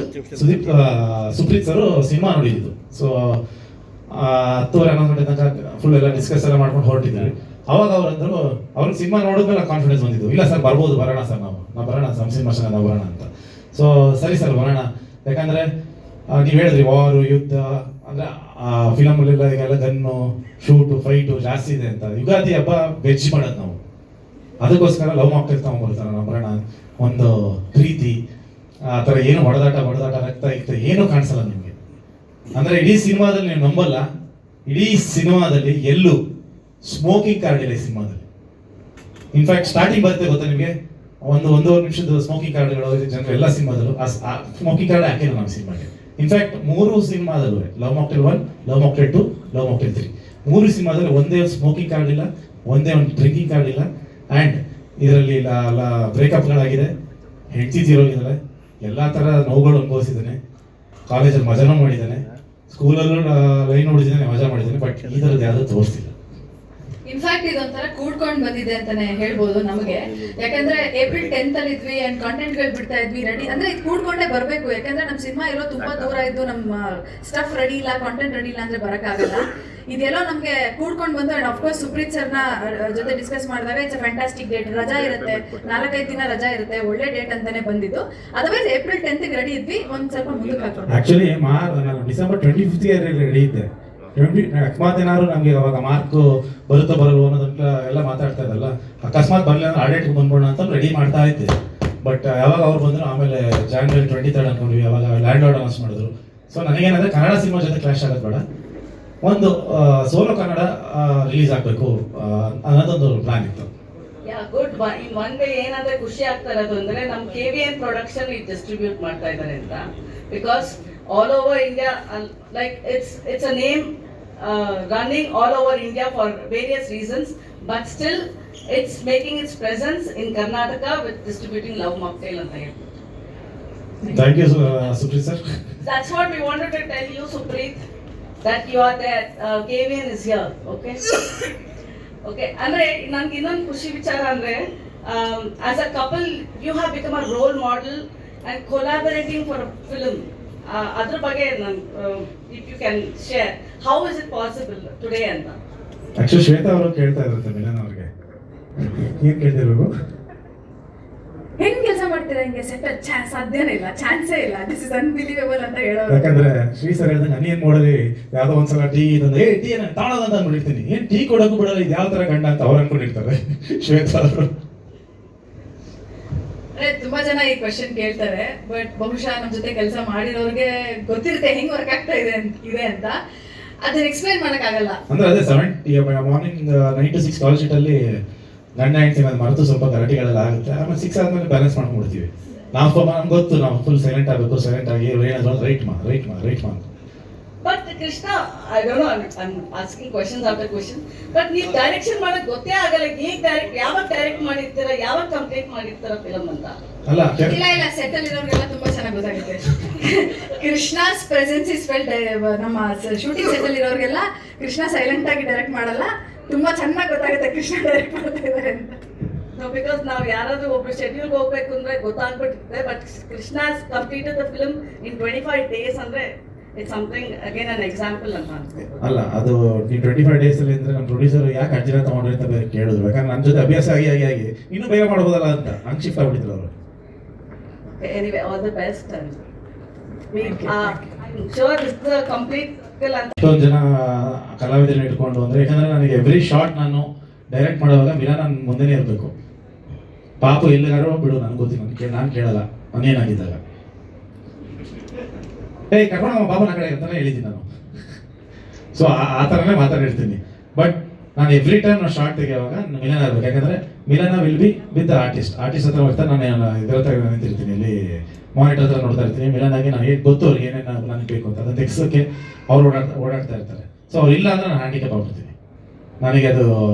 ಸುಪ್ರೀತ್ ಸರ್ ಸಿನಿಮಾ ನೋಡಿದ್ದು. ಸೊ 10:30 11 ಗಂಟೆ ತನಕ ಫುಲ್ ಎಲ್ಲ ಡಿಸ್ಕಸ್ ಎಲ್ಲ ಮಾಡ್ಕೊಂಡು ಹೊರಟಿದ್ವಿ. ಅವಾಗ ಅವ್ರಂದ್ರು ಅವ್ರಿಗೆ ಸಿನಿಮಾ ನೋಡಿದ್ಮೇಲೆ ಕಾನ್ಫಿಡೆನ್ಸ್ ಬಂದಿದ್ದು, ಇಲ್ಲ ಸರ್ ಬರ್ಬೋದು, ಬರೋಣ ಸರ್, ನಾವು ಬರೋಣ ನಮ್ಮ ಸಿನಿಮಾ ನಾವು ಬರೋಣ ಅಂತ. ಸೊ ಸರಿ ಸರ್ ಬರೋಣ, ಯಾಕಂದರೆ ನೀವು ಹೇಳಿದ್ರಿ ವಾರು ಯುದ್ಧ ಅಂದರೆ ಫಿಲಮಲ್ಲೆಲ್ಲ ಈಗೆಲ್ಲ ಗನ್ನು ಶೂಟು ಫೈಟು ಜಾಸ್ತಿ ಇದೆ ಅಂತ. ಯುಗಾದಿ ಹಬ್ಬ ವೆಜ್ ಮಾಡೋದು ನಾವು, ಅದಕ್ಕೋಸ್ಕರ ಲವ್ ಮಾಕ್ಟೇಲ್ ತಗೊಂಡ್ಬರ್ತಾರೆ ನಾವು ಬರೋಣ. ಒಂದು ಪ್ರೀತಿ ಆ ಥರ ಏನು ಹೊಡೆದಾಟ ರಕ್ತ ಇಕ್ತ ಏನೂ ಕಾಣಿಸಲ್ಲ ನಿಮಗೆ. ಅಂದರೆ ಇಡೀ ಸಿನಿಮಾದಲ್ಲಿ ನೀವು ನಂಬಲ್ಲ, ಇಡೀ ಸಿನಿಮಾದಲ್ಲಿ ಎಲ್ಲೂ ಸ್ಮೋಕಿಂಗ್ ಕಾರ್ಡ್ ಇಲ್ಲ ಈ ಸಿನಿಮಾದಲ್ಲಿ. ಇನ್ಫ್ಯಾಕ್ಟ್ ಸ್ಟಾರ್ಟಿಂಗ್ ಬರುತ್ತೆ ಗೊತ್ತಾ ನಿಮಗೆ, ಒಂದೂವರೆ ನಿಮಿಷದ ಸ್ಮೋಕಿಂಗ್ ಕಾರ್ಡ್ಗಳು ಜನರು ಎಲ್ಲ ಸಿನಿಮಾದಲ್ಲೂ ಆ ಸ್ಮೋಕಿಂಗ್ ಕಾರ್ಡ್ ಹಾಕಿಲ್ಲ ನಮ್ಮ ಸಿನಿಮಾಗೆ. ಇನ್ಫ್ಯಾಕ್ಟ್ 3 ಸಿನಿಮಾದಲ್ಲೂ love mocktail 1, love mocktail 2, love mocktail 3 3 ಸಿನಿಮಾದಲ್ಲಿ ಒಂದೇ ಒಂದು ಸ್ಮೋಕಿಂಗ್ ಕಾರ್ಡ್ ಇಲ್ಲ, ಒಂದೇ ಒಂದು ಡ್ರಿಂಕಿಂಗ್ ಕಾರ್ಡ್ ಇಲ್ಲ. ಆ್ಯಂಡ್ ಇದರಲ್ಲಿ ಬ್ರೇಕಪ್ಗಳಾಗಿದೆ, ಹೆಂಡತಿ ತೀರೋಗಿದ್ದಾಳೆ, ಎಲ್ಲ ಥರ ನೋವುಗಳು ಅನುಭವಿಸಿದ್ದಾನೆ, ಕಾಲೇಜಲ್ಲಿ ಮಜಾನೂ ಮಾಡಿದ್ದಾನೆ, ಸ್ಕೂಲಲ್ಲೂ ಲೈನ್ ನೋಡಿದ್ದಾನೆ, ಮಜಾ ಮಾಡಿದ್ದಾನೆ. ಬಟ್ ಈ ಥರದ್ದು ಯಾವುದೂ ತೋರಿಸ್ತಿಲ್ಲ. ಇನ್ಫ್ಯಾಕ್ಟ್ ಇದೊಂಥರ ಕೂಡ್ಕೊಂಡು ಬಂದಿದೆ ಅಂತಾನೆ ಹೇಳ್ಬೋದು ನಮಗೆ. ಯಾಕಂದ್ರೆ April 10th ಅಲ್ಲಿ ಇದ್ವಿ ಅಂಡ್ ಕಂಟೆಂಟ್ಗಳು ಬಿಡ್ತಾ ಇದ್ವಿ ರೆಡಿ, ಅಂದ್ರೆ ಇದು ಕೂಡ್ಕೊಂಡೇ ಬರಬೇಕು. ಯಾಕಂದ್ರೆ ನಮ್ಮ ಸಿನಿಮಾ ಇರೋ ತುಂಬಾ ದೂರ ಇದ್ದು ನಮ್ಮ ಸ್ಟಫ್ ರೆಡಿ ಇಲ್ಲ, ಕಾಂಟೆಂಟ್ ರೆಡಿ ಇಲ್ಲ ಅಂದ್ರೆ ಬರೋಕ್ಕಾಗಲ್ಲ. ಇದೆಲ್ಲೋ ನಮಗೆ ಕೂಡ್ಕೊಂಡು ಬಂದು ಅಂಡ್ ಆಫ್ಕೋರ್ಸ್ ಸುಪ್ರೀತ್ ಸರ್ನ ಜೊತೆ ಡಿಸ್ಕಸ್ ಮಾಡಿದಾಗ ಇಟ್ಸ್ ಅ ಫ್ಯಾಂಟಾಸ್ಟಿಕ್ ಡೇಟ್. ರಜಾ ಇರುತ್ತೆ, 4-5 ದಿನ ರಜಾ ಇರುತ್ತೆ, ಒಳ್ಳೆ ಡೇಟ್ ಅಂತಾನೆ ಬಂದಿದ್ದು. ಅದರ್ವೈಸ್ April 10th ರೆಡಿ ಇದ್ವಿ, ಒಂದ್ ಸ್ವಲ್ಪ ಮುಂದಕ್ಕೆ ಹಾಕೊಂಡು. ಆಕ್ಚುಲಿ ನಾನು December 25th ರೆಡಿ ಇದ್ದೆ. ಅಕಸ್ಮಾತ್ ಏನಾದ್ರು ನಮಗೆ ಅವಾಗ ಮಾರ್ಕ್ ಬರುತ್ತೋ ಬರಲ್ವೋ ಅನ್ನೋದಂತ ಎಲ್ಲ ಮಾತಾಡ್ತಾ ಇದ್ದಲ್ಲ, ಅಕಸ್ಮಾತ್ ಬರಲಿಲ್ಲ ಅಂದ್ರೆ ಆಡೇಟ್ಗೆ ಬಂದ್ಬೋಣ ಅಂತ ರೆಡಿ ಮಾಡ್ತಾ ಇದ್ದೆ. ಬಟ್ ಯಾವಾಗ ಅವ್ರು ಬಂದರು ಆಮೇಲೆ January 23rd ಅನ್ಕೊಂಡ್ವಿ, ಅವಾಗ ಲ್ಯಾಂಡ್ ಲಾರ್ಡ್ ಅನೌನ್ಸ್ ಮಾಡಿದ್ರು. ಸೊ ನನಗೇನಂದ್ರೆ ಕನ್ನಡ ಸಿನಿಮಾ ಜೊತೆ ಕ್ಲಾಶ್ ಆಗೋದು ಬೇಡ, ಒಂದು ಸೋಲೋ ಕನ್ನಡ ರಿಲೀಸ್ ಆಗಬೇಕು ಅನ್ನೋದೊಂದು ಪ್ಲಾನ್ ಇತ್ತು. ಗುಡ್. ಇನ್ ಒನ್ ವೇ ಏನಂದ್ರೆ ಖುಷಿ ಆಗ್ತಾ ಇರೋದು ಅಂದ್ರೆ ನಮ್ಮ KVN ಪ್ರೊಡಕ್ಷನ್ ಇದು ಡಿಸ್ಟ್ರಿಬ್ಯೂಟ್ ಮಾಡ್ತಾ ಇದ್ದಾರೆ ಅಂತ. Because all over India like it's a name running all over India for various reasons, but still it's making its presence in Karnataka with distributing Love Mocktail anta ಹೇಳಿ. Thank you, Supreet sir. That's what we wanted to tell you, Supreet, that you are there. KVN is here, okay? Okay, andre nange innond ಖುಷಿ ವಿಚಾರ ಅಂದ್ರೆ as a couple you have become a role model and collaborating for a film. ಅದ್ರ ಬಗ್ಗೆ if you can share how is it possible today ಅಂತ. Actually Shweta ಅವರು ಕೇಳ್ತಾ ಇದ್ರಂತೆ ಮಿಲನ್ ಅವ್ರಿಗೆ, ಏನ್ ಕೇಳ್ತಿರ್ಬೇಕು, ಹೆಂಗ್ ಕೆಲಸ ಮಾಡ್ತೀರಾ ಹಿಂಗೆ ಸೆಟ್ ಸಾಧ್ಯನೇ ಇಲ್ಲ, ಚಾನ್ಸೇ ಇಲ್ಲ, ದಿಸ್ ಇಸ್ ಅನ್ಬಿಲೀವೇಬಲ್ ಅಂತ ಹೇಳೋರು. ಯಾಕಂದ್ರೆ ಶ್ರೀ ಸರ್ ಹೇಳ್ದಂಗೆ ನೀನ್ ನೋಡಿದ್ರಿ ಯಾವ್ದೋ ಒಂದ್ಸಲ ಟೀ ತಂದ್ರೆ ಟೀ ಏನ ತಾಳೋದಂತ ಅನ್ಬಿಟ್ಟಿರ್ತೀನಿ, ಏನ್ ಟೀ ಕೊಡೋಕ್ಕೂ ಬಿಡಲ್ಲ, ಇದು ಯಾವ ತರ ಗಂಡ ಅಂತ ಅವ್ರು ಅನ್ಕೊಂಡಿರ್ತಾರೆ ಶ್ವೇತಾ ಅವರು. ತುಂಬಾ ಜನ ಈ ಕ್ವೆಶ್ಚನ್ ಕೇಳ್ತಾರೆ, ಬಟ್ ಬಹುಶಃ ನಮ್ಮ ಜೊತೆ ಕೆಲಸ ಮಾಡಿರೋರಿಗೆ ಗೊತ್ತಿರುತ್ತೆ ಹೆಂಗ್ ವರ್ಕ್ ಆಗ್ತಾ ಇದೆ ಅಂತ. ಅದನ್ನ ಎಕ್ಸ್ಪ್ಲೈನ್ ಮಾಡಕ್ಕಾಗಲ್ಲ. ಅಂದ್ರೆ ಅದೇ ಮಾರ್ನಿಂಗ್ 9 to 6 ಕಾಲ್ ಶೀಟ್ ಅಲ್ಲಿ ಗಂಡ ಹೆಂಡತಿ ಮರೆತು ಸ್ವಲ್ಪ ಗಲಾಟೆಗಳೆಲ್ಲ ಆಗುತ್ತೆ. ಆಮೇಲೆ 6 ಆದ್ಮೇಲೆ ಬ್ಯಾಲೆನ್ಸ್ ಮಾಡ್ಕೊಂಡ್ಬಿಡ್ತೀವಿ. ನಮ್ಗೆ ಗೊತ್ತು ನಾವು ಫುಲ್ ಸೈಲೆಂಟ್ ಆಗಬೇಕು, ಸೈಲೆಂಟ್ ಆಗಿ ಏನಾದ್ರು ರೈಟ್ ಮಾ. But Krishna, I don't know, I'm asking questions after questions, but ನೀವು ಡೈರೆಕ್ಷನ್ ಮಾಡಕ್ ಗೊತ್ತೇ ಆಗಲ್ಲ, ಹೇಗ್ ಯಾವಾಗ ಡೈರೆಕ್ಟ್ ಮಾಡಿರ್ತೀರಾ, ಯಾವಾಗ ಕಂಪ್ಲೀಟ್ ಮಾಡಿರ್ತೀರಾ ಫಿಲಮ್ ಅಂತ. ಅಲ್ಲ ಇಲ್ಲ ಸೆಟಲ್ ಇರೋರಿಗೆಲ್ಲ ತುಂಬಾ ಚೆನ್ನಾಗಿ ಗೊತ್ತಾಗುತ್ತೆ. Krishna's presence is felt. ನಮ್ಮ ಶೂಟಿಂಗ್ ಸೆಟಲ್ ಇರೋರಿಗೆಲ್ಲ ಕೃಷ್ಣ ಸೈಲೆಂಟ್ ಆಗಿ ಡೈರೆಕ್ಟ್ ಮಾಡಲ್ಲ, ತುಂಬಾ ಚೆನ್ನಾಗಿ ಗೊತ್ತಾಗುತ್ತೆ ಕೃಷ್ಣ ಡೈರೆಕ್ಟ್ ಮಾಡ್ತಾ ಇದ್ದಾರೆ ಅಂತ. No, because ನಾವು ಯಾರಾದ್ರೂ ಒಬ್ರು ಶೆಡ್ಯೂಲ್ಗೆ ಹೋಗ್ಬೇಕು ಅಂದ್ರೆ ಗೊತ್ತಾಗ್ಬಿಟ್ಟಿರುತ್ತೆ. But Krishna's completed the film in 25 days ಅಂದ್ರೆ it's something again an example ಅಂತ ಅನ್ಸ್ಬೇಕು. ಅಲ್ಲ ಅದು ನೀವು 25 days ಅಲ್ಲಿ ಅಂದ್ರೆ ನಮ್ಮ ಪ್ರೊಡ್ಯೂಸರ್ ಯಾಕೆ ಅರ್ಜುನ ತಗೊಂಡ್ರಿ ಅಂತ ಬೇರೆ ಕೇಳಿದ್ರು. ಯಾಕಂದ್ರೆ ನನ್ನ ಜೊತೆ ಅಭ್ಯಾಸ ಆಗಿ ಇನ್ನೂ ಬೇಗ ಮಾಡ್ಬೋದಲ್ಲ ಅಂತ ಹಂಗೆ ಶಿಫ್ಟ್ ಆಗ್ಬಿಟ್ಟಿದ್ರು ಅವರು. Anyway, all the best and I'm sure this is a complete film ಅಂತ. ಎಷ್ಟೊಂದು ಜನ ಕಲಾವಿದರನ್ನ ಇಟ್ಕೊಂಡು ಅಂದ್ರೆ, ಯಾಕಂದ್ರೆ ನನಗೆ ಎವ್ರಿ ಶಾರ್ಟ್ ನಾನು ಡೈರೆಕ್ಟ್ ಮಾಡುವಾಗ ಮಿಲಾ ನಾನು ಮುಂದೆನೇ ಇರಬೇಕು. ಪಾಪು ಎಲ್ಲಿಗಾರೋ ಬಿಡು ನನಗೆ ಗೊತ್ತಿಲ್ಲ, ನಾನು ಕೇಳಲ್ಲ ಮನೇನಾಗಿದ್ದಾಗ. ಕರ್ಕೊಂಡು ಬಾಬನ ಕಡೆ ಅಂತಾನೆ ಹೇಳಿದ್ದೀನಿ ನಾನು. ಸೊ ಆ ಥರನೇ ಮಾತಾಡಿರ್ತೀನಿ. ಬಟ್ ನಾನು ಎವ್ರಿ ಟೈಮ್ ನಾನು ಶಾರ್ಟ್ ತೆಗೆಯುವಾಗ ಮಿಲನ ಇರ್ಬೇಕು, ಯಾಕಂದರೆ ಮಿಲನ will be with the artist ಹತ್ರ ಬರ್ತಾರೆ. ನಾನು ಇದ್ರ ಹತ್ರ ನಿಂತಿರ್ತೀನಿ, ಇಲ್ಲಿ ಮಾನಿಟರ್ ಹತ್ರ ನೋಡ್ತಾ ಇರ್ತೀನಿ. ಮಿಲನಾಗಿ ನನಗೆ ಗೊತ್ತು ಅವ್ರಿಗೆ ಏನೇನು ನನಗೆ ಬೇಕು ಅಂತ, ಅದನ್ನು ತೆಗ್ಸೋಕ್ಕೆ ಅವ್ರು ಓಡಾಡ್ತಾ ಇರ್ತಾರೆ. ಸೊ ಅವ್ರು ಇಲ್ಲ ಅಂದರೆ ನಾನು ಹ್ಯಾಂಡಿಕ್ಯಾಪ್ ಆಗ್ಬಿಡ್ತೀನಿ, ನನಗೆ ಅದು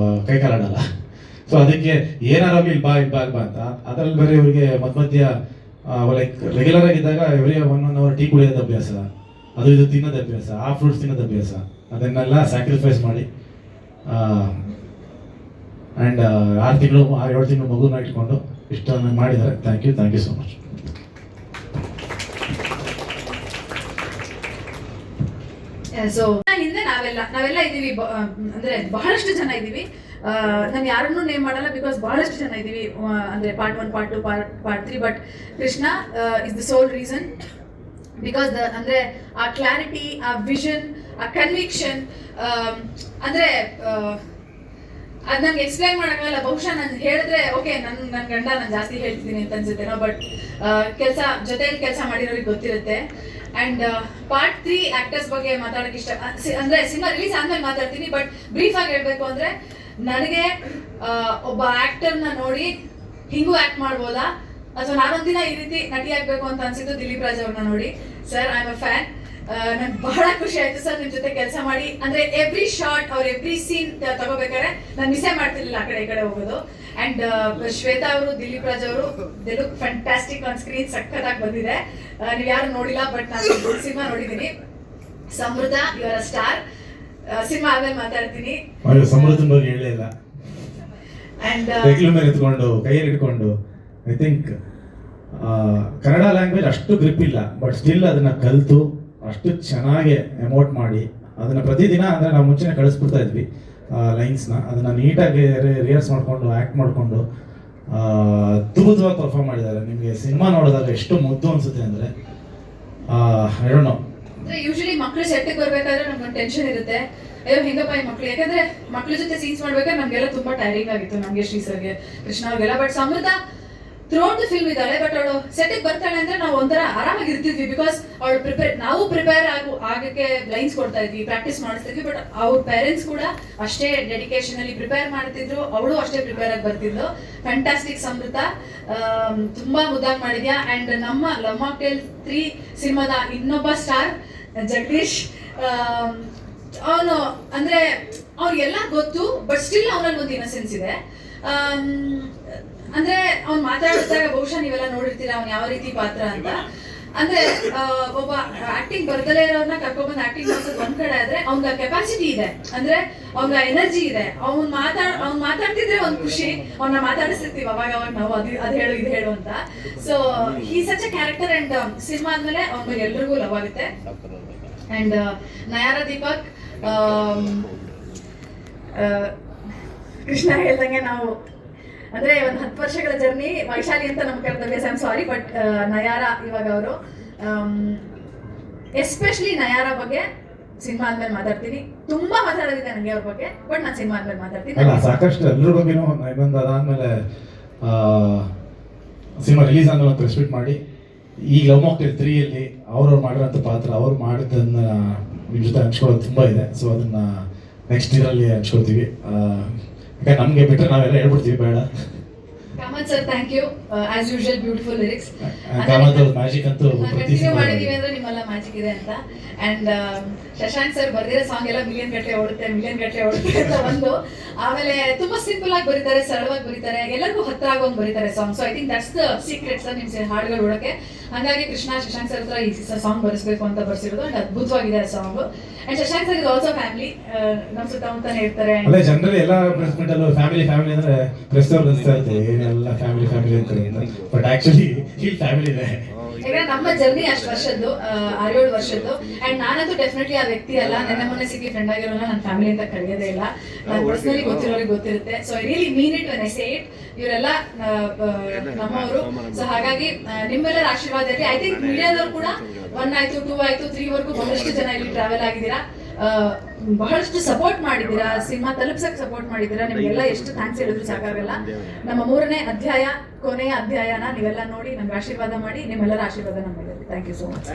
ಕೈಕಾಲಾಡಲ್ಲ. ಸೊ ಅದಕ್ಕೆ ಏನಾರು ಇಲ್ಲಿ ಬಾ ಅಂತ. ಅದರಲ್ಲಿ ಬೇರೆ ಇವರಿಗೆ ಮಧ್ಯ ಲೈಕ್ ರೆಗ್ಯುಲರ್ ಆಗಿದ್ದಾಗ ಎವ್ರಿ 1 hour ಟೀ ಕುಡಿಯೋದು ಅಭ್ಯಾಸ, ಅದು ಇದು ತಿನ್ನೋದು ಅಭ್ಯಾಸ, ಆ ಫ್ರೂಟ್ಸ್ ತಿನ್ನೋದು ಅಭ್ಯಾಸ, ಅದನ್ನೆಲ್ಲ ಸ್ಯಾಕ್ರಿಫೈಸ್ ಮಾಡಿ ಆ್ಯಂಡ್ 6 ತಿಂಗಳು 7 ತಿಂಗಳು ಮಗುನ ಇಟ್ಕೊಂಡು ಇಷ್ಟನ್ನು ಮಾಡಿದ್ದಾರೆ. Thank you so much. So ಹಿಂದೆ ನಾವೆಲ್ಲ ಇದೀವಿ, ಅಂದ್ರೆ ಬಹಳಷ್ಟು ಜನ ಇದೀವಿ. ನಾನು ಯಾರನ್ನೂ ನೇಮ್ ಮಾಡಲ್ಲ, ಬಿಕಾಸ್ ಬಹಳಷ್ಟು ಜನ ಇದೀವಿ. ಅಂದ್ರೆ part 1, part 2, part 3. But Krishna is the sole reason, because ಅಂದ್ರೆ ಆ ಕ್ಲಾರಿಟಿ, ಆ ವಿಷನ್, ಆ ಕನ್ವಿಕ್ಷನ್, ಅಂದ್ರೆ ಅದು ನಂಗೆ ಎಕ್ಸ್ಪ್ಲೈನ್ ಮಾಡೋಕ್ಕಾಗಲ್ಲ. ಬಹುಶಃ ನಾನು ಹೇಳಿದ್ರೆ ಓಕೆ, ನನ್ನ ಗಂಡ ನಾನು ಜಾಸ್ತಿ ಹೇಳ್ತಿದ್ದೀನಿ ಅಂತ ಅನ್ಸುತ್ತೇನೋ, ಬಟ್ ಜೊತೆಯಲ್ಲಿ ಕೆಲಸ ಮಾಡಿರೋರಿಗೆ ಗೊತ್ತಿರುತ್ತೆ. ಅಂಡ್ ಪಾರ್ಟ್ 3 ಆಕ್ಟರ್ಸ್ ಬಗ್ಗೆ ಮಾತಾಡೋಕೆ ಇಷ್ಟ, ಅಂದ್ರೆ ಸಿನಿಮಾ ರಿಲೀಸ್ ಆದ್ಮೇಲೆ ಮಾತಾಡ್ತೀನಿ. ಬಟ್ ಬ್ರೀಫ್ ಆಗಿ ಹೇಳ್ಬೇಕು ಅಂದ್ರೆ, ನನಗೆ ಒಬ್ಬ ಆಕ್ಟರ್ನ ನೋಡಿ ಹಿಂಗೂ ಆಕ್ಟ್ ಮಾಡ್ಬೋದಾ, ಅಥವಾ ನಾನೊಂದಿನ ಈ ರೀತಿ ನಟಿ ಆಗ್ಬೇಕು ಅಂತ ಅನ್ಸಿದ್ದು ದಿಲೀಪ್ ರಾಜ್ ಅವ್ರನ್ನ ನೋಡಿ. Sir, I am a fan. ನಂಗೆ ಬಹಳ ಖುಷಿ ಆಯ್ತು ಸರ್ ನಿಮ್ ಜೊತೆ ಕೆಲಸ ಮಾಡಿ. ಅಂದ್ರೆ ಎವ್ರಿ ಶಾರ್ಟ್ ಅವ್ರ ಎವ್ರಿ ಸೀನ್ ತಗೋಬೇಕಾದ್ರೆ ನಾನು ಮಿಸ್ಸೇ ಮಾಡ್ತಿರ್ಲಿಲ್ಲ ಆ ಕಡೆ ಈ ಕಡೆ ಹೋಗೋದು. ಅಂಡ್ ಶ್ವೇತಾ ಅವರು, ದಿಲೀಪ್ ರಾಜ್ ಅವರು, they look fantastic on screen. ಸಖತ್ತಾಗಿ ಬಂದಿದೆ. ನೀವು ಯಾರು ನೋಡಿಲ್ಲ, ಬಟ್ ನಾನು ಸಿನಿಮಾ ನೋಡಿದ್ದೀನಿ. Samruddha, you are a star. Cinema ಆದ್ಮೇಲೆ ಮಾತಾಡ್ತೀನಿ. ಸಮೃದ್ಧನ ಬಗ್ಗೆ ಹೇಳೇ ಇಲ್ಲ. ಅಂಡ್ ಮೇಲೆ ಎತ್ಕೊಂಡು ಕೈಯಲ್ಲಿ ಇಟ್ಕೊಂಡು, ಐ ಥಿಂಕ್ ಕನ್ನಡ ಲ್ಯಾಂಗ್ವೇಜ್ ಅಷ್ಟು ಗ್ರಿಪ್ ಇಲ್ಲ, ಬಟ್ ಸ್ಟಿಲ್ ಅದನ್ನ ಕಲಿತು ಅಷ್ಟು ಚೆನ್ನಾಗಿ ಎಮೋಟ್ ಮಾಡಿ ಅದನ್ನ ಪ್ರತಿದಿನ, ಅಂದರೆ ನಾವು ಮುಂಚೆನೇ ಕಳಿಸ್ಬಿಡ್ತಾ ಇದ್ವಿ ಲೈನ್ಸ್ನ, ಅದನ್ನ ನೀಟಾಗಿ ರಿಹರ್ಸ್ ಮಾಡಿಕೊಂಡು ಆ್ಯಕ್ಟ್ ಮಾಡಿಕೊಂಡು ಅದ್ಭುತವಾಗಿ ಪರ್ಫಾರ್ಮ್ ಮಾಡಿದ್ದಾರೆ. ನಿಮಗೆ ಸಿನಿಮಾ ನೋಡಿದಾಗ ಎಷ್ಟು ಮುದ್ದು ಅನ್ಸುತ್ತೆ ಅಂದರೆ ಐ ಡೋಂಟ್ ನೋ. ಅಂದ್ರೆ ಯೂಶಲಿ ಮಕ್ಳು ಸೆಟ್ಟಿಗೆ ಬರ್ಬೇಕಾದ್ರೆ ನಮ್ಗೊಂದು ಟೆನ್ಷನ್ ಇರುತ್ತೆ, ಅಯ್ಯೋ ಹೆಂಗಪ್ಪ ಈ ಮಕ್ಳು, ಯಾಕಂದ್ರೆ ಮಕ್ಳ ಜೊತೆ ಸೀನ್ಸ್ ಮಾಡ್ಬೇಕಾದ್ರೆ ನಮ್ಗೆಲ್ಲ ತುಂಬಾ ಟೈರಿಂಗ್ ಆಗಿತ್ತು, ನಮ್ಗೆ ಶ್ರೀಸರ್ಗೆ, ಕೃಷ್ಣ ಅವ್ರಿಗೆಲ್ಲ. ಬಟ್ ಸಮೃದ್ಧ ಥ್ರೂಔಟ್ ದ ಫಿಲ್ಮ್ ಇದ್ದಾಳೆ, ಬಟ್ ಅವಳು ಸೆಟ್ಟಿಗೆ ಬರ್ತಾಳೆ ಅಂದ್ರೆ ನಾವು ಒಂಥರ ಆರಾಮಾಗಿ ಇರ್ತಿದ್ವಿ, ಬಿಕಾಸ್ ಅವಳು ನಾವು ಪ್ರಿಪೇರ್ ಆಗಕ್ಕೆ ಲೈನ್ಸ್ ಕೊಡ್ತಾ ಇದ್ವಿ, ಪ್ರಾಕ್ಟೀಸ್ ಮಾಡಿಸ್ತಿದ್ವಿ. ಬಟ್ ಅವ್ರ ಪೇರೆಂಟ್ಸ್ ಕೂಡ ಅಷ್ಟೇ ಡೆಡಿಕೇಶನ್ ಅಲ್ಲಿ ಪ್ರಿಪೇರ್ ಮಾಡ್ತಿದ್ರು, ಅವಳು ಅಷ್ಟೇ ಪ್ರಿಪೇರ್ ಆಗಿ ಬರ್ತಿದ್ಲು. ಫ್ಯಾಂಟಾಸ್ಟಿಕ್ ಸಮೃದ್ಧ, ತುಂಬಾ ಮುದ್ದಾಗಿ ಮಾಡಿದ್ಯಾ. ಅಂಡ್ ನಮ್ಮ ಲವ್ ಮಾಕ್ಟೇಲ್ 3 ಸಿನಿಮಾದ ಇನ್ನೊಬ್ಬ ಸ್ಟಾರ್ ಜಗದೀಶ್, ಅವನು ಅಂದ್ರೆ ಅವ್ರಿಗೆಲ್ಲ ಗೊತ್ತು, ಬಟ್ ಸ್ಟಿಲ್ ಅವನಲ್ಲಿ ಒಂದು ಇನ್ನಸೆನ್ಸ್ ಇದೆ. ಅಂದ್ರೆ ಅವ್ನು ಮಾತಾಡಿದಾಗ ಬಹುಶಃ ನೀವೆಲ್ಲ ನೋಡಿರ್ತೀರ ಅವ್ನು ಯಾವ ರೀತಿ ಪಾತ್ರ ಅಂತ. ಅಂದ್ರೆ ಒಬ್ಬ ಆಕ್ಟಿಂಗ್ ಬರ್ದಲೇ ಇರೋರ್ನ ಕರ್ಕೊಂಡ್ಬಂದು ಆಕ್ಟಿಂಗ್ ಮಾಡ್ಸೋದು ಒಂದ್ ಕಡೆ ಆದ್ರೆ, ಅವ್ನ ಕೆಪಾಸಿಟಿ ಇದೆ, ಅಂದ್ರೆ ಅವ್ನ ಎನರ್ಜಿ ಇದೆ. ಅವ್ನ್ ಮಾತಾಡ್ತಿದ್ರೆ ಒಂದ್ ಖುಷಿ, ಅವ್ನ ಮಾತಾಡಿಸ್ತಿರ್ತೀವಿ ಅವಾಗ ನಾವು ಅದ್ ಹೇಳು ಇದು ಹೇಳು ಅಂತ. So he such a character. And cinema ಆದ್ಮೇಲೆ ಅವ್ನ ಎಲ್ರಿಗೂ ಲವ್ ಆಗುತ್ತೆ. ಅಂಡ್ ನಯಾರ ದೀಪಕ್, ಕೃಷ್ಣ ಹೇಳ್ದಂಗೆ ನಾವು ಅಂದ್ರೆ ಒಂದು 10 ವರ್ಷಗಳ ಜರ್ನಿ. ವೈಶಾಲಿ ಅಂತ ನಮ್ಮ ಕರ್ತವ್ಯ, I am sorry, but Nayara ಇವಾಗ ಅವರು, ಎಸ್ಪೆಷಲಿ ನಯಾರ ಬಗ್ಗೆ ಸಿನಿಮಾ ಆದ್ಮೇಲೆ ಮಾತಾಡ್ತೀನಿ. ತುಂಬಾ ಮಾತಾಡೋದಿದೆ ನನಗೆ ಅವ್ರ ಬಗ್ಗೆ, ಬಟ್ ನಾನು ಸಿನಿಮಾ ಆದ್ಮೇಲೆ ಮಾತಾಡ್ತೀನಿ. ಸಾಕಷ್ಟು ಎಲ್ಲರ ಬಗ್ಗೆನೂ ಇನ್ನೊಂದು ಅದಾದ್ಮೇಲೆ ಸಿನಿಮಾ ರಿಲೀಸ್ ಆದ್ಮೇಲೆ ಒಂದು ಪ್ರೆಸ್ ಮೀಟ್ ಮಾಡಿ, ಈಗ ಲವ್ ಮಾಕ್ಟೇಲ್ 3 ಅವ್ರು ಮಾಡಿರೋಂಥ ಪಾತ್ರ, ಅವ್ರು ಮಾಡಿದ್ದನ್ನ ನಿಮ್ಮ ಜೊತೆ ಹಂಚ್ಕೊಳ್ಳೋದು ತುಂಬ ಇದೆ. ಸೊ ಅದನ್ನ ನೆಕ್ಸ್ಟ್ ಇಯರಲ್ಲಿ ಹಂಚ್ಕೊಳ್ತೀವಿ. ಯಾಕಂದ್ರೆ ನಮಗೆ ಬಿಟ್ಟರೆ ನಾವೆಲ್ಲ ಹೇಳ್ಬಿಡ್ತೀವಿ, ಬೇಡ. Kamath sir, thank you. As usual beautiful lyrics. Kamath ಅವ್ರ ಮ್ಯಾಜಿಕ್ ಅಂತೂ ಕಂಟಿನ್ಯೂ ಮಾಡಿದೀವಿ ಅಂದ್ರೆ ನಿಮ್ಮೆಲ್ಲ ಮ್ಯಾಜಿಕ್ ಇದೆ ಅಂತ. ಅಂಡ್ ಶಶಾಂಕ್ ಸರ್ ಬರ್ದಿರೋ ಸಾಂಗ್ ಎಲ್ಲ ಮಿಲಿಯನ್ ಗಟ್ಟಲೆ ಓಡುತ್ತೆ ಅಂತ ಒಂದು. ಆಮೇಲೆ ತುಂಬಾ ಸಿಂಪಲ್ ಆಗಿ ಬರೀತಾರೆ, ಸರಳವಾಗಿ ಬರೀತಾರೆ, ಎಲ್ಲರಿಗೂ ಹತ್ರ ಆಗೋಂಗ್ ಬರೀತಾರೆ song. So I think that's the secret sir ನಿಮ್ ಹಾಡುಗಳು ಓಡಕ್ಕೆ. ಹಾಗಾಗಿ ಕೃಷ್ಣ ಶಶಾಂಕ್ ಸರ್ ಹತ್ರ ಈ ಸಾಂಗ್ ಬರೆಸ್ಬೇಕು ಅಂತ ಬರ್ಸಿರೋದು. ಅಂಡ್ ಅದ್ಭುತವಾಗಿದೆ ಆ song. And Shashank sir is also family, ನಮ್ ಸುತ್ತಮುತ್ತಾನೆ ಇರ್ತಾರೆ. ಅಲ್ಲ, ಜನರಲಿ ಎಲ್ಲ ಪ್ರೆಸ್ ಮೀಟ್ ಅಲ್ಲೂ ಫ್ಯಾಮಿಲಿ ಅಂದ್ರೆ ಪ್ರೆಸ್ ಅವ್ರು ಅನಿಸ್ತಾ ಇರುತ್ತೆ ಏನೆಲ್ಲ ಫ್ಯಾಮಿಲಿ ಅಂತಾರೆ, ಬಟ್ ಆಕ್ಚುಲಿ ಇಲ್ಲಿ ಫ್ಯಾಮಿಲಿ ಇದೆ. ಯಾಕಂದ್ರೆ ನಮ್ಮ ಜರ್ನಿ ಅಷ್ಟು ವರ್ಷದ್ದು, 6-7 ವರ್ಷದ್ದು. ಅಂಡ್ ನಾನಂತೂ ಡೆಫಿನೆಟ್ಲಿ ಆ ವ್ಯಕ್ತಿ ಅಲ್ಲ. ನನ್ನ ಮೊನ್ನೆ ಸಿಕ್ಕಿ ಫ್ರೆಂಡ್ ಆಗಿರೋಲ್ಲ, ನನ್ನ ಫ್ಯಾಮಿಲಿ ಅಂತ ಕರೆಯೋದೇ ಇಲ್ಲ. ನಾನು ಪರ್ಸನಲಿ ಗೊತ್ತಿರೋರಿಗೆ ಗೊತ್ತಿರುತ್ತೆ. So I really mean it when I say it. ಇವರೆಲ್ಲ ನಮ್ಮವರು. ಸೊ ಹಾಗಾಗಿ ನಿಮ್ಮೆಲ್ಲರ ಆಶೀರ್ವಾದ ಇರಲಿ. ಐ ಥಿಂಕ್ ಮೀಡಿಯಾದವ್ರು ಕೂಡ 1 ಆಯ್ತು, 2 ಆಯ್ತು, 3 ವರೆಗೂ ಬಹಳಷ್ಟು ಜನ ಇಲ್ಲಿ ಟ್ರಾವೆಲ್ ಆಗಿದ್ದೀರಾ, ಬಹಳಷ್ಟು ಸಪೋರ್ಟ್ ಮಾಡಿದ್ದೀರಾ, ಸಿನಿಮಾ ತಲುಪ್ಸಕ್ ಸಪೋರ್ಟ್ ಮಾಡಿದ್ದೀರಾ. ನಿಮ್ಗೆಲ್ಲ ಎಷ್ಟು ಥ್ಯಾಂಕ್ಸ್ ಹೇಳಿದ್ರು ಸಾಕಾಗಲ್ಲ. ನಮ್ಮ 3ನೇ ಅಧ್ಯಾಯ, ಕೊನೆಯ ಅಧ್ಯಾಯನ ನೀವೆಲ್ಲ ನೋಡಿ ನಮ್ಗೆ ಆಶೀರ್ವಾದ ಮಾಡಿ, ನಿಮ್ಮೆಲ್ಲರ ಆಶೀರ್ವಾದ ನಮ್ಗೆ. Thank you so much.